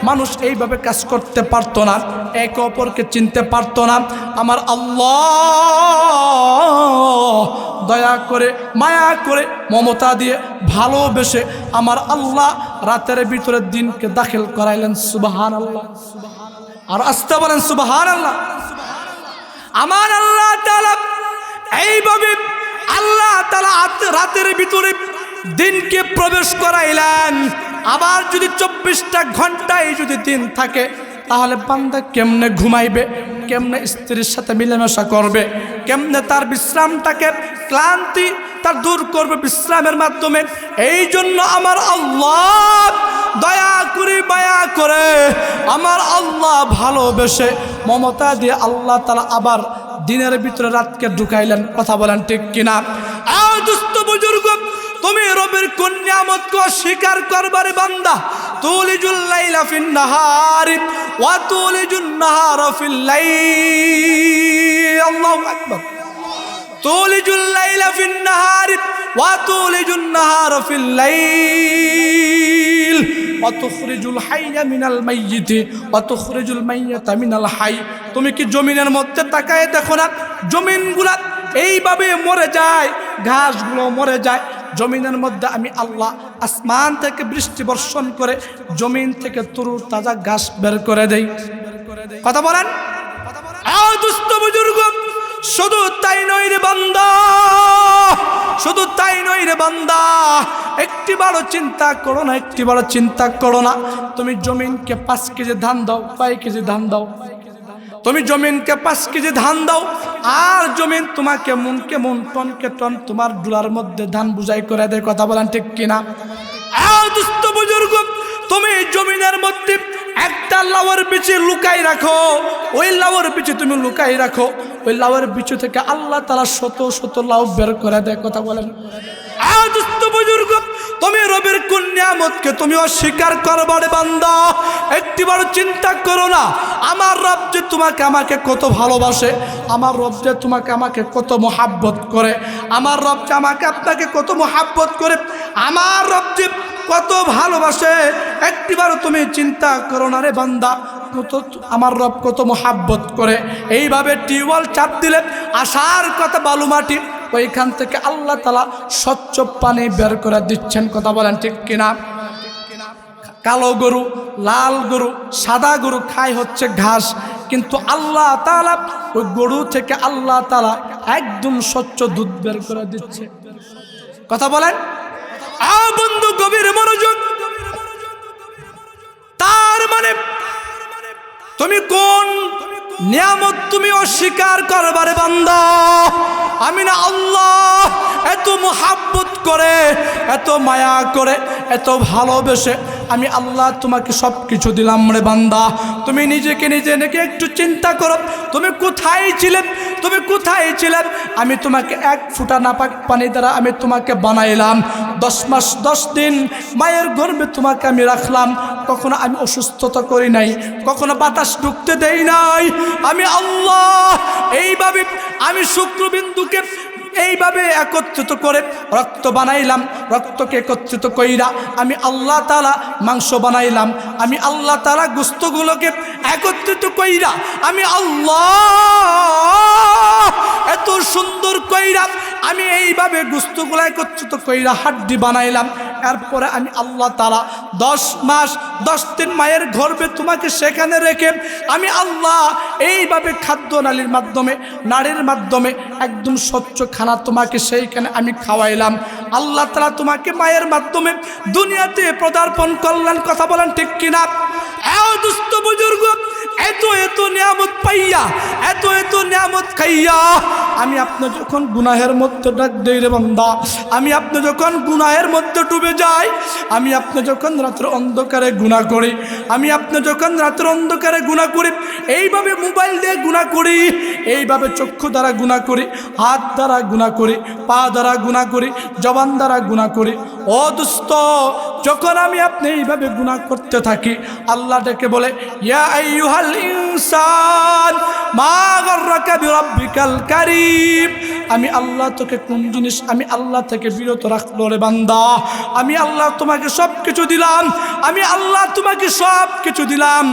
মানুষ এইভাবে কাজ করতে পারতো না, একে অপরকে চিনতে পারতো না। আমার আল্লাহ দয়া করে, মায়া করে, মমতা দিয়ে, ভালোবেসে আমার আল্লাহ রাতের ভিতরে দিনকে দাখিল করাইলেন। সুবহানাল্লাহ। আর আস্তে বলেন সুবহানাল্লাহ। আমার আল্লাহ তাআলা এইভাবে আল্লাহ তাআলা রাতের ভিতরে দিনকে প্রবেশ করাইলেন। আবার যদি 24টা ঘন্টায় যদি দিন থাকে, তাহলে বান্দা কেমনে ঘুমাইবে, কেমনে স্ত্রীর সাথে মিলেমিশা করবে, কেমনে তার বিশ্রামটাকে, ক্লান্তি তার দূর করবে বিশ্রামের মাধ্যমে। এই জন্য আমার আল্লাহ দয়া করে, মায়া করে, আমার আল্লাহ ভালোবেসে, মমতা দিয়ে আল্লাহ তাআলা আবার দিনের ভিতরে রাতকে ঢুকাইলেন। কথা বলেন ঠিক কিনা? আও দুস্থ বুজুর্গ, তুমি রবের কোন নিয়ামতকে অস্বীকার করবারে বান্দা? তুলিজুল লাইলা ফিন নাহারি ওয়া তুলিজুন নাহারা ফিল লাইল। আল্লাহু আকবার। তুলিজুল লাইলা ফিন নাহারি ওয়া তুলিজুন নাহারা ফিল লাইল ওয়া তুখরিজুল হাইয়া মিনাল মাইয়িতি ওয়া তুখরিজুল মাইয়াতা মিনাল হাই। তুমি কি জমিনের মধ্যে তাকায় দেখো না? জমিনগুলা এইভাবে মরে যায়, ঘাসগুলো মরে যায়। জমিনের মধ্যে আমি আল্লাহ আসমান থেকে বৃষ্টি বর্ষণ করে জমিন থেকে তরু তাজা ঘাস বের করে দেই। কথা বলেন। আও দুস্থ বুজুর্গ, শুধু তাই নয় রে বান্দা, শুধু তাই নয় রে বান্দা, একটি বড় চিন্তা করো না, একটি বড় চিন্তা করো না। তুমি জমিনকে 5 কেজি ধান দাও, 5 কেজি ধান দাও। তুমি জমিনকে 5 কেজি ধান দাও, আর জমিন তোমাকে মনকে মন, টনকে টন তোমার ডুলার মধ্যে ধান বুঝাই করে দেয়। কথা বলেন ঠিক কিনা? আও দুস্থ বুজুর্গ, তুমি জমিনের মধ্যে একটা লাউয়ের বিচি লুকাই রাখো, ওই লাউয়ের বিচি তুমি লুকাই রাখো, ওই লাউয়ের বিচি থেকে আল্লাহ তাআলা শত শত লাউ বের করে দেয়। কথা বলেন। আও দুস্থ বুজুর্গ, তুমি রবের কোন নিয়ামতকে তুমি অস্বীকার করবারে বান্দা? একটিবার চিন্তা করো না, আমার রব যে তোমাকে আমাকে কত ভালোবাসে, আমার রব যে তোমাকে আমাকে কত মহাব্বত করে, আমার রব যে আমাকে আপনাকে কত মহাব্বত করে, আমার রব যে কত ভালোবাসে, একটিবার তুমি চিন্তা করো না রে বান্দা। কত আমার রব কত মহাব্বত করে। এইভাবে টিউবওয়েল চাপ দিলে আসার কথা বালু মাটি, ওইখান থেকে আল্লাহ তাআলা স্বচ্ছ পানি বের করে দিচ্ছেন। কথা বলেন ঠিক কিনা? কালো গরু, লাল গরু, সাদা গরু খায় হচ্ছে ঘাস, কিন্তু আল্লাহ তাআলা ওই গরু থেকে আল্লাহ তাআলা একদম স্বচ্ছ দুধ বের করে দিচ্ছে। কথা বলেন। আ বন্ধু, গভীর মনোযোগ। তার মানে তুমি কোন নিয়ামত তুমি অস্বীকার করবারে বান্দা? আমি না আল্লাহ এত মুহাব্বত করে, এত মায়া করে, এত ভালোবেসে আমি আল্লাহ তোমাকে সব কিছু দিলাম রে বান্দা। তুমি নিজেকে নিজে নাকি একটু চিন্তা করো, তুমি কোথায় ছিলেন? তুমি কোথায় ছিলেন? আমি তোমাকে 1 ফোঁটা নাপাক পানি দ্বারা আমি তোমাকে বানাইলাম। 10 মাস 10 দিন মায়ের গর্ভে তোমাকে আমি রাখলাম। কখনো আমি অসুস্থতা করি নাই, কখনো বাতাস ঢুকতে দেই নাই। আমি আল্লাহ এইভাবে আমি শুক্রবিন্দুকে এইভাবে একত্রিত করে রক্ত বানাইলাম, রক্তকে একত্রিত কইরা আমি আল্লাহ তাআলা মাংস বানাইলাম, আমি আল্লাহ তাআলা গোশতগুলোকে একত্রিত কইরা আমি আল্লাহ এত সুন্দর কইরা আমি এইভাবে গোশতগুলো একত্রিত কইরা হাড্ডি বানাইলাম। এরপরে আমি আল্লাহ তাআলা 10 মাস 10 দিন মায়ের গর্ভে তোমাকে সেখানে রেখে আমি আল্লাহ এইভাবে খাদ্য নালীর মাধ্যমে, নাড়ির মাধ্যমে একদম স্বচ্ছ খানা তোমাকে সেইখানে আমি খাওয়াইলাম। আল্লাহ তাআলা তোমাকে মায়ের মাধ্যমে দুনিয়াতে পদার্পণ করলেন। কথা বলেন ঠিক কিনা? এও দুস্থ বুজুর্গ, এত এত নিয়ামত পাইয়া, এত এত নিয়ামত খাইয়া আমি আপনি যখন গুনাহের মধ্যে ডাক দেই রে বান্দা, আমি আপনি যখন গুনাহের মধ্যে ডুবে যাই, আমি আপনি যখন রাতের অন্ধকারে গুনাহ করি, আমি আপনি যখন রাতের অন্ধকারে গুনাহ করি, এইভাবে মোবাইল দিয়ে গুনাহ করি, এইভাবে চক্ষু দ্বারা গুনাহ করি, হাত দ্বারা গুনাহ করি, পা দ্বারা গুনাহ করি, জবান দ্বারা গুনাহ করি। ও দুস্থ, যখন আমি আপনি এইভাবে গুনাহ করতে থাকি, আল্লাহ ডেকে বলে, ইয়া আইয়ুহাল ইনসান মা গাররাকা বিরাব্বিকাল কারীম, আমি আল্লাহ তোকে কোন জিনিস আমি আল্লাহ থেকে বিরত রাখলো রে বান্দা? আমি আল্লাহ তোমাকে সব কিছু দিলাম, আমি আল্লাহ তোমাকে সব কিছু দিলাম।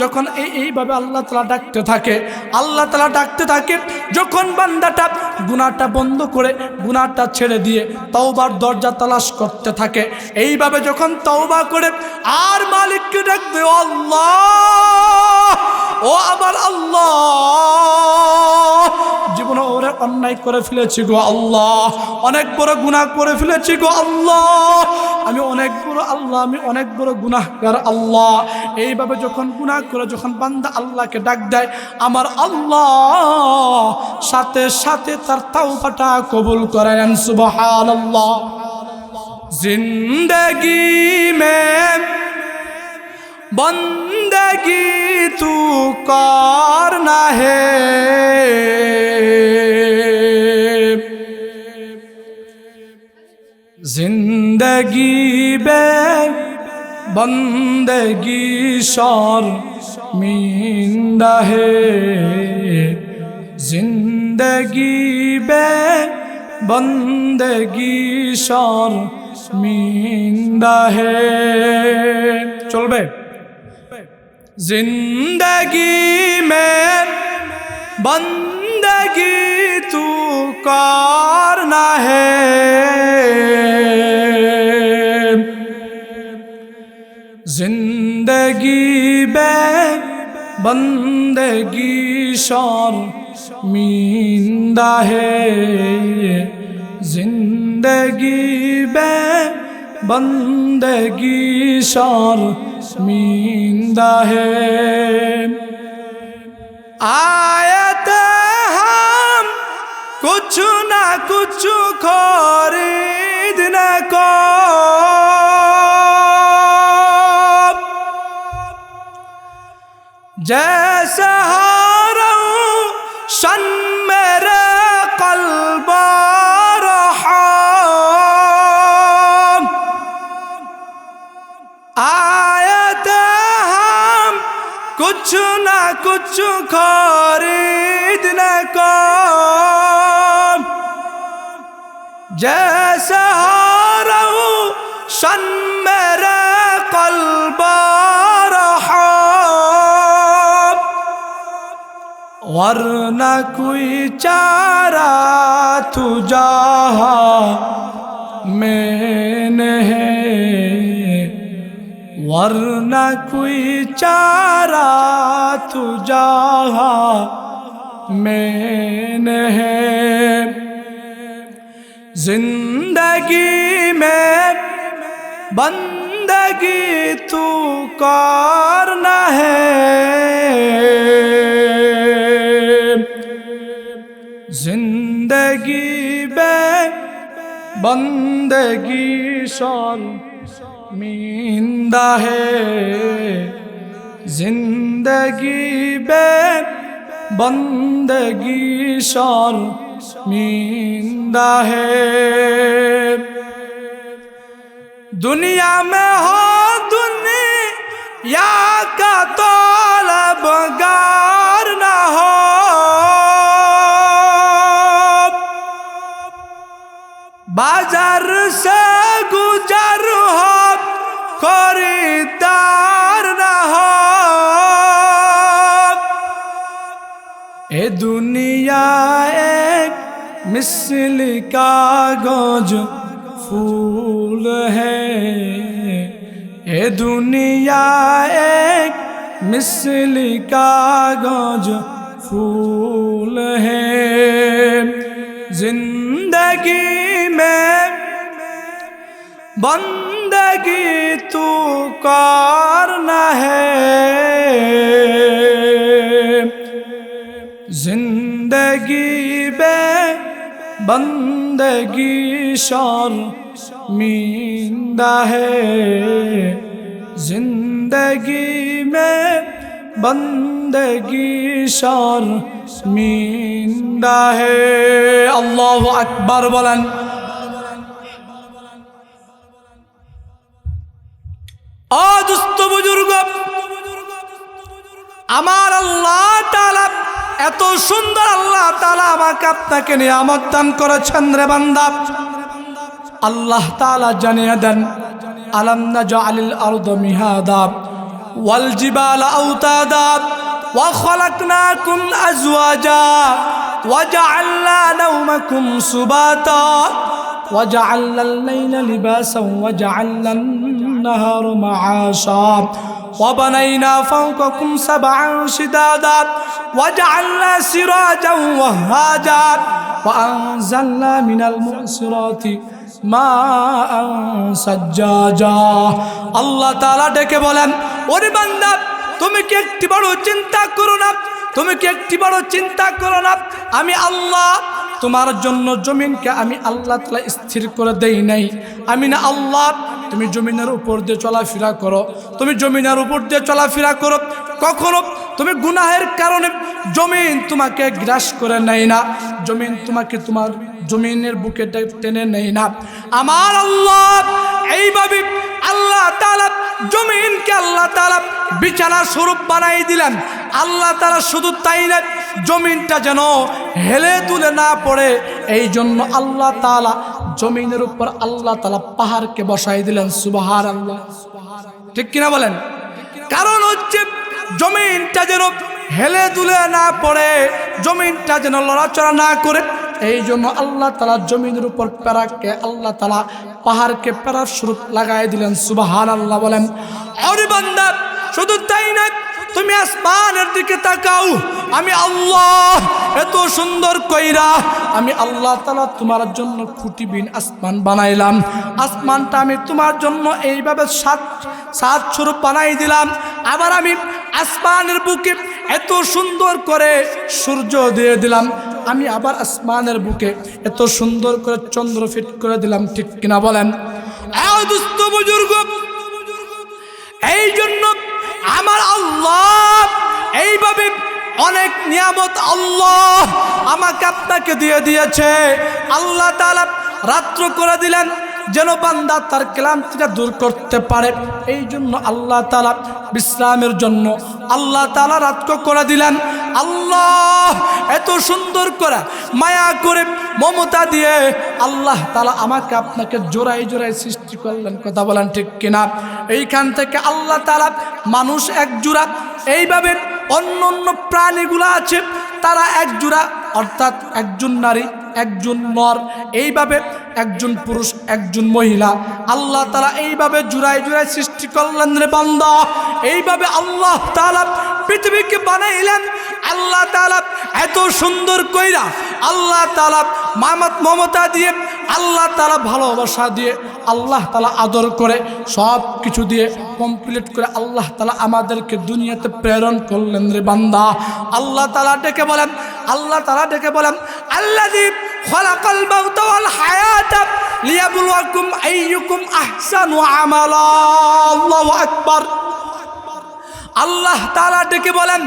যখন এইভাবে আল্লাহ তাআলা ডাকতে থাকে, আল্লাহ তাআলা ডাকতে থাকে, যখন বান্দাটা গুনাহটা বন্ধ করে গুনাহটা ছেড়ে দিয়ে তওবার দরজা তালাশ করতে থাকে, এইভাবে যখন তওবা করে আর মালিককে ডাকবে, ও আল্লাহ, ও আমার আল্লাহ, জীবনে ওরে অন্যায় করে ফেলেছি গো আল্লাহ, অনেক বড় গুনাহ করে ফেলেছি গো আল্লাহ, আমি অনেক বড় আল্লাহ, আমি অনেক বড় গুনাহগার আল্লাহ। এইভাবে যখন গুনাহ করে যখন বান্দা আল্লাহকে ডাক দেয়, আমার আল্লাহ সাথে সাথে তার তাওবাটা কবুল করেন। সুবহানাল্লাহ। জিন্দেগি মে বন্দগি তু করনা হে, জিন্দগি বে বন্দগি শর্মিন্দা হে, জিন্দগি বে বন্দগি শর্মিন্দা হে। চলবে? জিন্দগি মে বন্দগি তু করনা হে, জিন্দগি বে বন্দগি শর্মিন্দা হে, জিন্দগি বে বন্দগি शर्मिंदा है। आए थे हम कुछ ना कुछ खरीदने को, जैसे हारूं शन मेरे क़ल्ब रहा, आए थे हम कुछ ना कुछ खरीदने को, जैसे हारूं शन मेरे क़ल्ब रहा, वरना कोई चारा तू जहाँ में नहीं, वरना कोई चारा तू जहाँ में नहीं। जिंदगी में बंदगी तू करना है, जिंदगी में बंदगी शर्मिंदा है, जिंदगी में बंदगी शर्मिंदा है। दुनिया में हो दुनिया का तलबगार ना हो, बाजार से गुजर हो खरीदार ना हो, ए दुनिया एक मिसल कागज फूल है, ए दुनिया एक मिसल कागज फूल है, जिंदगी में बंदगी तू करना है, जिंदगी में बंदगी शर्मिंदा है, जिंदगी में बंदगी शर्मिंदा है। अल्लाहु अकबर बोलें। ओ दोस्तों बुजुर्ग, আমার আল্লাহ তাআলা এত সুন্দর আল্লাহ তাআলা আমাকে আপনাকে নিয়ামত দান করেছেন রে বান্দা। আল্লাহ তাআলা জানিয়ে দেন, আলাম নাজআলিল আরদা মিহাদা ওয়াল জিবালা আওতাদা ওয়া খালাকনাকুম আজওয়াজা ওয়া জাআলনা নাওমাকুম সুবাতা ওয়া জাআলনাল লাইলা লিবাসান ওয়া জাআলনান নাহারা মাআশা ওয়া বানাইনা ফাওকাকুম সাবআন শিদাদা ওয়া জাআলনা সিরাজান ওয়াহাজা ওয়া আনজালনা মিনাল মু'সিরাতি মাআন সাজ্জাজা। আল্লাহ তাআলা ডেকে বলেন, ওরে বান্দা তুমি কি একটি বড় চিন্তা করো না, তুমি কি একটি বড় চিন্তা করো না, আমি আল্লাহ তোমার জন্য জমিনকে আমি আল্লাহ তাআলা স্থির করে দেই নাই। আমি না আল্লাহ তুমি জমিনের উপর দিয়ে চলাফেরা করো, তুমি জমিনের উপর দিয়ে চলাফেরা করো, কখনো তুমি গুনাহের কারণে জমিন তোমাকে গ্রাস করে নেয় না, জমিন তোমাকে তোমার জমিনের বুকে টেনে নেয় না। আমার আল্লাহ এইভাবে আল্লাহ তাআলা জমিনকে আল্লাহ তাআলা বিছানা স্বরূপ বানাই দিলেন। আল্লাহ তাআলা শুধু তাই না, জমিনটা যেন হেলে দুলে না পড়ে এই জন্য আল্লাহ তাআলা জমিনের উপর আল্লাহ তাআলা পাহাড়কে বসাই দিলেন। সুবহানাল্লাহ, ঠিক কিনা বলেন? কারণ হচ্ছে জমিনটা যেন হেলে দুলে না পড়ে, জমিনটা যেন লড়াচড়া না করে, এই জন্য আল্লাহ তাআলা জমিনের উপর প্যারাকে আল্লাহ তাআলা পাহাড়কে প্যারার স্বরূপ লাগাই দিলেন। সুবহানাল্লাহ বলেন। আরে বান্দা শুধু তাই না, তুমি আসমানের দিকে তাকাও, আমি আল্লাহ এত সুন্দর কইরা আমি আল্লাহ তাআলা তোমার জন্য খুঁটিবিন আসমান বানাইলাম। আসমানটা আমি তোমার জন্য এইভাবে সাত স্বরূপ বানাই দিলাম। আবার আমি আসমানের বুকে এত সুন্দর করে সূর্য দিয়ে দিলাম। আমি আবার আসমানের বুকে এত সুন্দর করে চন্দ্র ফিট করে দিলাম। ঠিক কিনা বলেন? দুস্থ বুজুর্গ, এই জন্য আমার আল্লাহ এইভাবে অনেক নিয়ামত আল্লাহ আমাকে আপনাকে দিয়ে দিয়েছে। আল্লাহ তাআলা রাত্র করে দিলেন যেন বান্দা তার ক্লান্তিটা দূর করতে পারে, এই জন্য আল্লাহ তাআলা বিশ্রামের জন্য আল্লাহ তাআলা রাত্র করে দিলেন। আল্লাহ এত সুন্দর করে মায়া করে মমতা দিয়ে আল্লাহ তাআলা আমাকে আপনাকে জোড়াই জোড়াই সৃষ্টি করলেন। কথা বলেন ঠিক কিনা? এইখান থেকে আল্লাহ তাআলা মানুষ এক জোড়া, এইভাবে অন্য অন্য প্রাণীগুলো আছে তারা এক জোড়া, অর্থাৎ একজন নারী একজন নর, এইভাবে একজন পুরুষ একজন মহিলা। আল্লাহ তাআলা এইভাবে জুড়াই জুড়াই সৃষ্টি করলেন রে বান্দা। এইভাবে আল্লাহ তাআলা পৃথিবীকে বানাইলেন। আল্লাহ তাআলা এত সুন্দর কইরা আল্লাহ তাআলা মমতা দিয়ে, আল্লাহ তাআলা ভালোবাসা দিয়ে, আল্লাহ তাআলা আদর করে সব কিছু দিয়ে কমপ্লিট করে আল্লাহ তাআলা আমাদেরকে দুনিয়াতে প্রেরণ করলেন রে বান্দা। আল্লাহ তাআলা ডেকে বলেন, আল্লাহ তাআলা ডেকে বলেন, আল্লাযী খালাকাল মাউতা ওয়াল হায়াতা লিয়াবলুয়াকুম আইয়ুকুম আহসানু আমালা। আল্লাহু আকবার। আল্লাহ তাআলা ডেকে বলেন,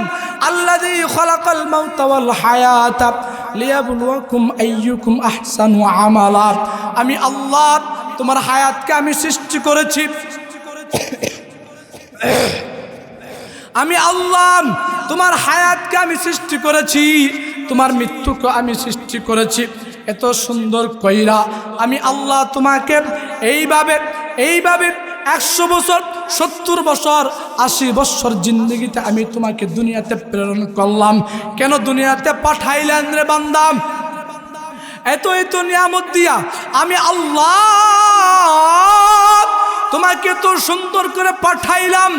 আল্লাযী খালাকাল মাউতা ওয়াল হায়াতা লিয়াবলুয়াকুম আইয়ুকুম আহসানু আমালা। আমি আল্লাহ তোমার হায়াতকে আমি সৃষ্টি করেছি, আমি আল্লাহ তোমার হায়াতকে আমি সৃষ্টি করেছি, তোমার মৃত্যুকে আমি সৃষ্টি করেছি। এত সুন্দর কইরা আমি আল্লাহ তোমাকে এইভাবে 100 বছর 70 বছর 80 বছর জিন্দগিতে আমি তোমাকে দুনিয়াতে প্রেরণ করলাম। কেন দুনিয়াতে পাঠাইলেন রে বান্দা? এত নিয়ামত দিয়া আমি আল্লাহ তোমাকে তো সুন্দর করে পাঠাইলাম।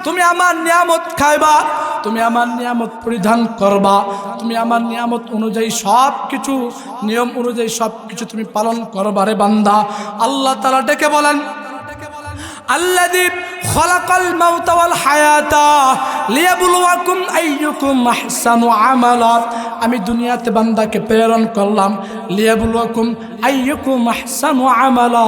তুমি আমার নিয়ামত খাইবা, তুমি আমার নিয়ামত পরিধান করবা, তুমি আমার নিয়ামত অনুযায়ী সব কিছু নিয়ম অনুযায়ী সব কিছু তুমি পালন করবা রে বান্দা। আল্লাহ তাআলা ডেকে বলেন, আল্লাযী খালাকাল মাউতা ওয়াল হায়াতা লিয়াবলুয়াকুম আইয়ুকুম আহসানু আমালা। আমি দুনিয়াতে বান্দাকে প্রেরণ করলাম লিয়াবলুয়াকুম আইয়ুকুম আহসানু আমালা।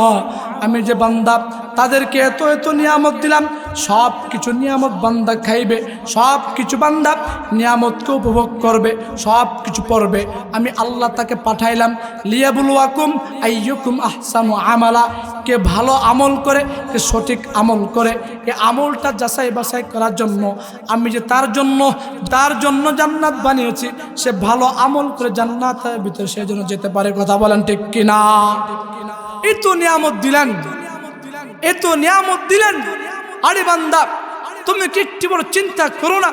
আমি যে বান্দা তাদেরকে এত নিয়ামত দিলাম, সব কিছু নিয়ামত বান্দা খাইবে, সব কিছু বান্দা নিয়ামতকে উপভোগ করবে, সব কিছু পড়বে। আমি আল্লাহ তাকে পাঠাইলাম লিয়াবলুয়াকুম আইয়ুকুম আহসানু আমালা, কে ভালো আমল করে, কে সঠিক আমল করে, এই আমলটা যাচাই বাছাই করার জন্য আমি যে তার জন্য জান্নাত বানিয়েছি, সে ভালো আমল করে জান্নাতের ভিতরে সে যেন যেতে পারে। কথা বলেন ঠিক কিনা? এত নিয়ামত দিলেন, এত নিয়ামত দিলেন। আরে বান্দা, তুমি কি একটু বড় চিন্তা করো না?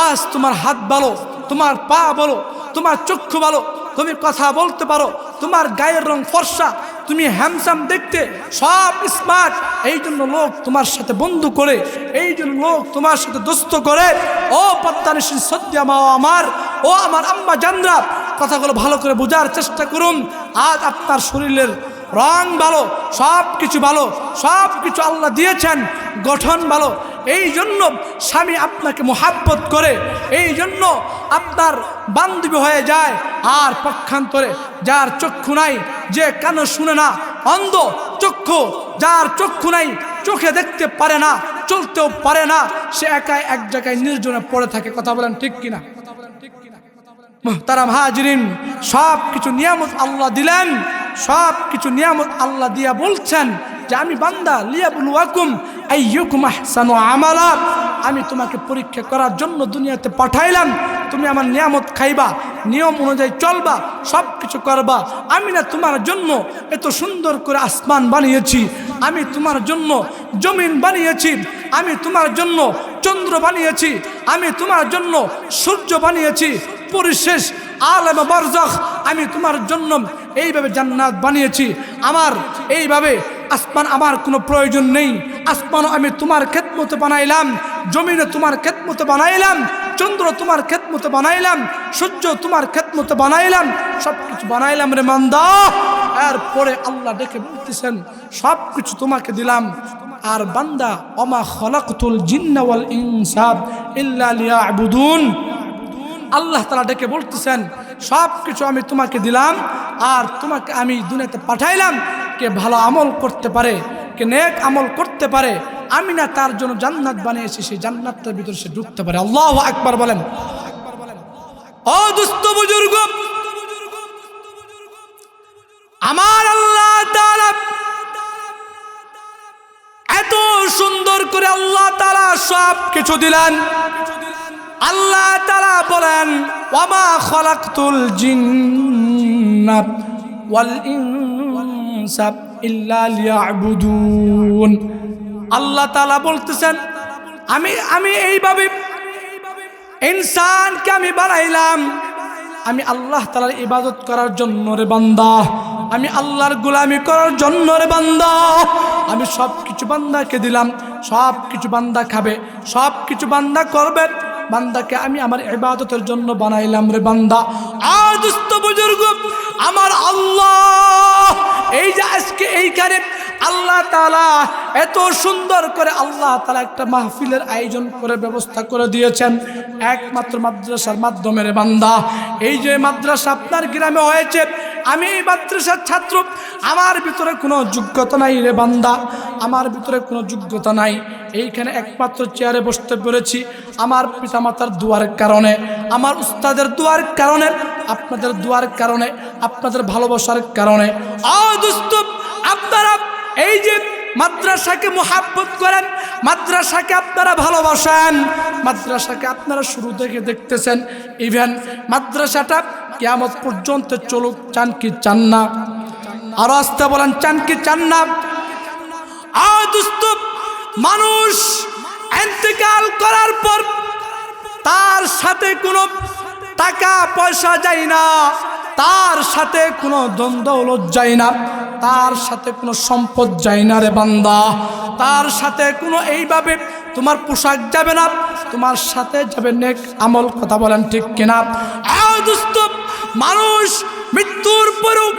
আজ তোমার হাত ভালো, তোমার পা ভালো, তোমার চক্ষু ভালো, তুমি কথা বলতে পারো, তোমার গায়ের রং ফর্সা, তুমি হ্যান্ডসাম দেখতে, সব স্মার্ট। এই জন্য লোক তোমার সাথে বন্ধু করে, এই জন্য লোক তোমার সাথে দোস্ত করে। ও পদ্মানিসী সদ্যা মা আমার, ও আমার আম্মা জানরা, কথাগুলো ভালো করে বোঝার চেষ্টা করুন। আজ আপনার শরীরের রং ভালো, সব কিছু ভালো, সব কিছু আল্লাহ দিয়েছেন, গঠন ভালো। এই জন্য স্বামী আপনাকে মোহাব্বত করে, এই জন্য আপনার বান্ধবী হয়ে যায়। আর পক্ষান্তরে যার চক্ষু নাই, যে কান শুনে না, অন্ধ চক্ষু, যার চক্ষু নাই, চোখে দেখতে পারে না, চলতেও পারে না, সে একাই এক জায়গায় নির্জনে পড়ে থাকে। কথা বলেন ঠিক কিনা? মুহতারাম হাজিরিন, সব কিছু নিয়ামত আল্লাহ দিলেন, সব কিছু নিয়ামত আল্লাহ দিয়া বলছেন যে আমি বান্দা লিয়াবলুয়াকুম আইয়ুকুম আহসানু আমালা, আমি তোমাকে পরীক্ষা করার জন্য দুনিয়াতে পাঠাইলাম। তুমি আমার নিয়ামত খাইবা, নিয়ম অনুযায়ী চলবা, সব কিছু করবা। আমি না তোমার জন্য এত সুন্দর করে আসমান বানিয়েছি, আমি তোমার জন্য জমিন বানিয়েছি, আমি তোমার জন্য চন্দ্র বানিয়েছি, আমি তোমার জন্য সূর্য বানিয়েছি, পরিশেষ আলেম বারজাখ আমি তোমার জন্য এইভাবে জান্নাত বানিয়েছি। আমার এইভাবে আসমান আমার কোনো প্রয়োজন নেই, আসমানও আমি তোমার খেদমতে বানাইলাম, জমিনে তোমার খেদমতে বানাইলাম, চন্দ্র তোমার খেদমতে বানাইলাম, সূর্য তোমার খেদমতে বানাইলাম, সব কিছু বানাইলাম রে মান্দা। এরপরে আল্লাহ ডেকে বলতেছেন সব কিছু তোমাকে দিলাম। আর বান্দা, ওমা খলাকতুল জিন্না ওয়াল ইনসা ইল্লা লিয়াবুদুন, আল্লাহ তাআলা ডেকে বলতেছেন সব কিছু আমি তোমাকে দিলাম, আর তোমাকে আমি দুনিয়াতে পাঠাইলাম। কে ভালো আমল করতে পারে, কে নেক আমল করতে পারে, আমি না তার জন্য জান্নাত বানিয়েছি, সেই জান্নাতের ভিতরে সে ঢুকতে পারে। আল্লাহু আকবার বলেন। ও দোস্ত বুজুর্গ, আমার আল্লাহ তাআলা এত সুন্দর করে আল্লাহ তাআলা সব কিছু দিলেন। আল্লাহ তাআলা বলেন ওয়ামা খলাকতুল জিন্না ওয়াল ইনসা ইল্লা লিয়াবুদুন। আল্লাহ তাআলা বলতেছেন আমি এইভাবে ইনসানকে আমি বানাইলাম, আমি আল্লাহ তাআলার ইবাদত করার জন্য রে বান্দা, আমি আল্লাহর গোলামি করার জন্য রে বান্দা। আমি সব কিছু বান্দাকে দিলাম, সব কিছু বান্দা খাবে, সব কিছু বান্দা করবে। বান্দাকে আমি আমার ইবাদতের জন্য বানাইলাম রে বান্দা। আর দোস্ত বুজুর্গ, আমার আল্লাহ এই যে আজকে এইখানে আল্লাহ তাআলা এত সুন্দর করে আল্লাহ তাআলা একটা মাহফিলের আয়োজন করে ব্যবস্থা করে দিয়েছেন একমাত্র মাদ্রাসার মাধ্যমে রে বান্দা। এই যে মাদ্রাসা আপনার গ্রামে হয়েছে, আমি এই মাদ্রাসার ছাত্র, আমার ভিতরে কোনো যোগ্যতা নাই রে বান্দা, আমার ভিতরে কোনো যোগ্যতা নাই। এইখানে একমাত্র চেয়ারে বসতে পেরেছি আমার পিতামাতার দোয়ার কারণে, আমার উস্তাদের দোয়ার কারণে, আপনাদের দোয়ার কারণে, আপনাদের ভালোবাসার কারণে। দোস্ত, আপনারা এই যে মাদ্রাসাকে মোহাব্বত করেন, মাদ্রাসাকে আপনারা ভালোবাসেন, মাদ্রাসাকে আপনারা শুরু থেকে দেখতেছেন, ইভেন মাদ্রাসাটা কিয়ামত পর্যন্ত চলুক, চান কি চান না? আরো আসতে বলেন, চান কি চান না? দোস্ত, মানুষ ইন্তেকাল করার পর তার সাথে কোনো টাকা পয়সা যায় না, তার সাথে কোনো দ্বন্দ্ব যায় না, তার সাথে কোনো সম্পদ যায় না রে বান্দা, তার সাথে কোনো এইভাবে তোমার পোশাক যাবে না, তোমার সাথে যাবে নেক আমল। কথা বলেন ঠিক কিনা? দোস্ত, মানুষ মৃত্যুর পরেও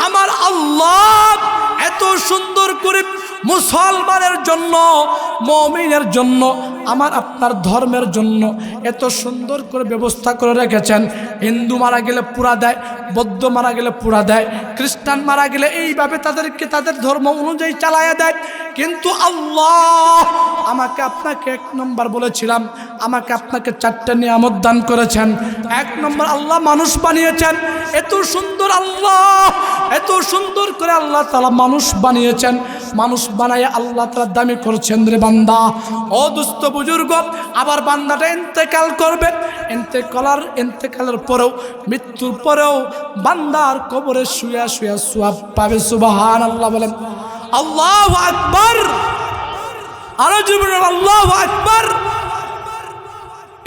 আমার আল্লাহ এত সুন্দর করে মুসলমানের জন্য, মুমিনের জন্য, আমার আপনার ধর্মের জন্য এত সুন্দর করে ব্যবস্থা করে রেখেছেন। হিন্দু মারা গেলে পুরা দেয়, বৌদ্ধ মারা গেলে পুরা দেয়, খ্রিস্টান মারা গেলে এইভাবে তাদেরকে তাদের ধর্ম অনুযায়ী চালায়া দেয়। কিন্তু আল্লাহ আমাকে আপনাকে 1 নম্বর বলেছিলাম, আমাকে আপনাকে 4টা নিয়ামত দান করেছেন। 1 নম্বর আল্লাহ মানুষ বানিয়েছেন। এত সুন্দর আল্লাহ, এত সুন্দর করে আল্লাহ তাআলা মানুষ বানিয়েছেন। মানুষ বানায় আল্লাহ তাআলা দামি করছেন রে বান্দা। ও দুস্থ বুজুর্গ, আবার বান্দাটা ইন্তেকাল করবে। ইন্তেকালের পরেও, মৃত্যুর পরেও বান্দার কবরে শুয়া শুয়া সওয়াব পাবে। সুবহানাল্লাহ বলেন, আল্লাহু আকবার। আরো জোরে বলেন আল্লাহু আকবার।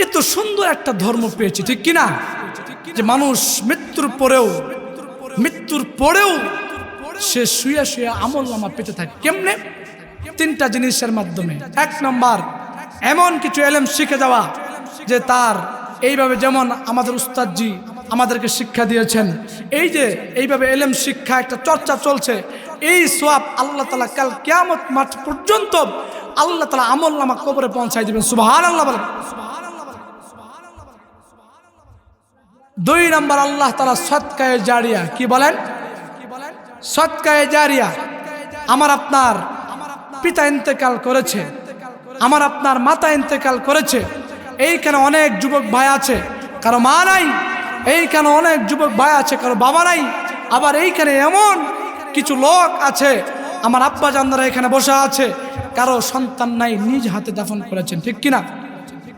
এত সুন্দর একটা ধর্ম পেয়েছি, ঠিক কিনা? যে মানুষ মৃত্যুর পরেও সে শুয়ে শুয়ে আমলনামা পেতে থাকে। কেমনে? 3টা জিনিসের মাধ্যমে। 1 নম্বর এমন কিছু ইলম শিখে যাওয়া যে তার এইভাবে, যেমন আমাদের উস্তাদজি আমাদেরকে শিক্ষা দিয়েছেন, এই যে এইভাবে ইলম শিক্ষা একটা চর্চা চলছে, এই সওয়াব আল্লাহ তাআলা কাল কিয়ামত মাঠ পর্যন্ত আল্লাহ তাআলা আমলনামা কবরে পৌঁছায় দিবেন। সুবহানাল্লাহ বলেন। 2 নম্বর আল্লাহ তাআলা সদকায়ে জারিয়া। কি বলেন? সদকায়ে জারিয়া। আমার আপনার পিতা ইন্তেকাল করেছে, আমার আপনার মাতা ইন্তেকাল করেছে, এইখানে অনেক যুবক ভাই আছে কারো মা নাই, এইখানে অনেক যুবক ভাই আছে কারো বাবা নাই, আবার এইখানে এমন কিছু লোক আছে আমার আব্বা জানরা এখানে বসে আছে কারো সন্তান নাই, নিজ হাতে দাফন করেছেন। ঠিক কিনা?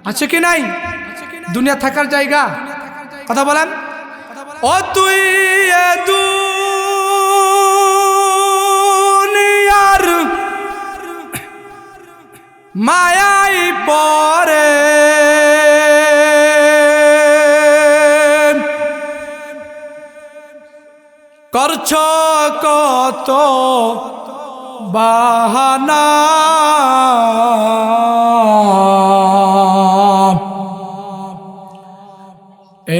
আছে কি নাই? দুনিয়া থাকার জায়গা? কথা বলেন। ও তুই দুনিয়ার মায়াই পরে করছ কত বাহানা,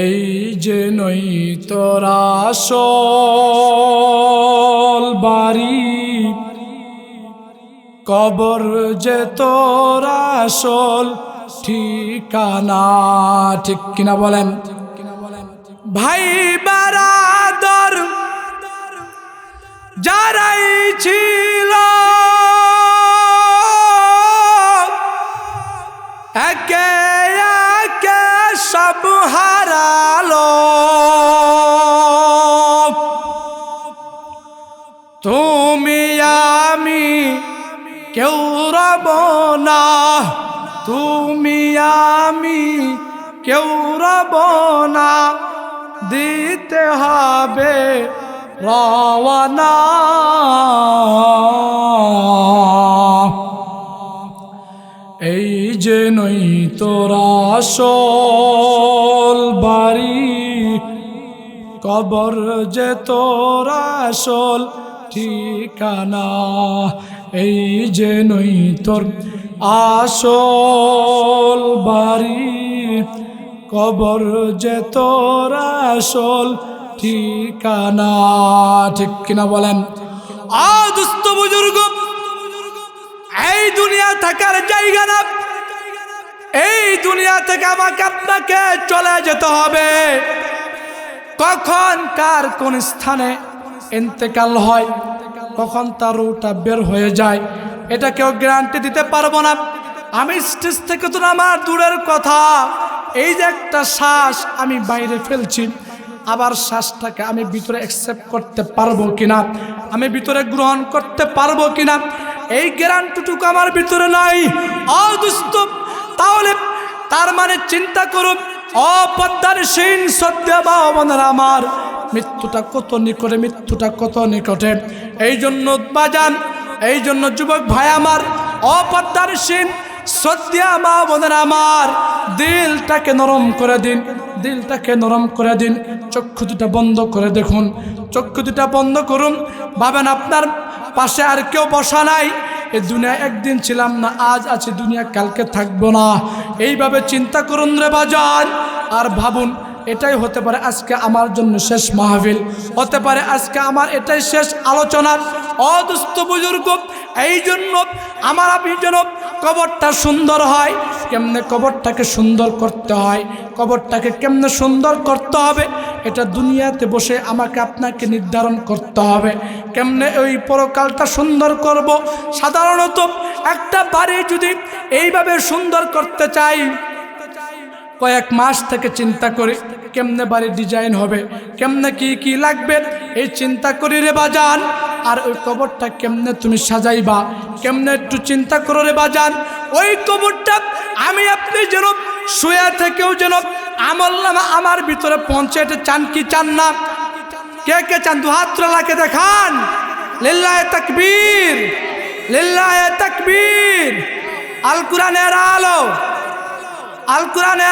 এই যে নই তোরা আসল বাড়ি, কবর যে তোরা আসল ঠিকানা। ঠিক কিনা বলেন? ভাই বারাদর যারাই ছিল একে একে সব হারালো, তুমি আমি কেউ রব না, তুমি আমি কেউ রব না, দিতে হবে রওয়ানা। এই যে নই তোরা আসল বাড়ি, কবর যে তোরা আসল ঠিকানা। এই যে নই তোর আসল বাড়ি, কবর যে তোরা আসল ঠিকানা। ঠিক কিনা বলেন? দুস্থ বুজুর্গ, এই দুনিয়া থাকার জায়গা না, এই দুনিয়া থেকে আমাকে আপনাকে চলে যেতে হবে। কখন কার কোন স্থানে ইন্তেকাল হয়, কখন তার রূহটা বের হয়ে যায়, এটা কেউ গ্যারান্টি দিতে পারবো না। আমি স্টেজ থেকে তো আমার দূরের কথা, এই যে একটা শ্বাস আমি বাইরে ফেলছি, আবার শ্বাসটাকে আমি ভিতরে অ্যাকসেপ্ট করতে পারবো কিনা, আমি ভিতরে গ্রহণ করতে পারবো কিনা, এই গ্যারান্টিটুকু আমার ভিতরে নাই। অদুস্থ, তাহলে তার মানে চিন্তা করুন, অপদ্মারসীন সত্য বাবনেরা আমার, মৃত্যুটা কত নিকটে, মৃত্যুটা কত নিকটে। এই জন্য বাজান, এই জন্য যুবক ভাই আমার, অপদ্মারসীন সত্য বাবনেরা আমার, দিলটাকে নরম করে দিন, দিলটাকে নরম করে দিন। চক্ষু দুটা বন্ধ করে দেখুন, চক্ষু দুটা বন্ধ করুন। ভাবেন আপনার পাশে আর কেউ বসা নাই, এই দুনিয়া একদিন ছিলাম না, আজ আছে, দুনিয়া কালকে থাকবো না। এইভাবে চিন্তা করুন রে বাজান, আর ভাবুন এটাই হতে পারে আজকে আমার জন্য শেষ মাহফিল, হতে পারে আজকে আমার এটাই শেষ আলোচনা। অদুস্থ বুজুর্গ, এই জন্য আমার আপনি যেন কবরটা সুন্দর হয়, কেমনে কবরটাকে সুন্দর করতে হয়, কবরটাকে কেমনে সুন্দর করতে হবে, এটা দুনিয়াতে বসে আমাকে আপনাকে নির্ধারণ করতে হবে। কেমনে ওই পরকালটা সুন্দর করব। সাধারণত একটা বাড়ি যদি এইভাবে সুন্দর করতে চাই, কয়েক মাস থেকে চিন্তা করি কেমনে বাড়ির ডিজাইন হবে, কেমনে কি লাগবে, এই চিন্তা করি রে বাজান। আর ওই কবরটা কেমনে তুমি সাজাইবা, কেমনে একটু চিন্তা করো রে বাজান। ওই কবরটা আমি আপনি যেন শুয়ে থেকেও যেন আমলনামা আমার ভিতরে পৌঁছাতে চান কি চান না? কে কে চান? দু হাত তোলাকে দেখান। লিল্লাহে তাকবীর, লিল্লাহে তাকবীর। আল কোরআনের আলো, আল কোরআনের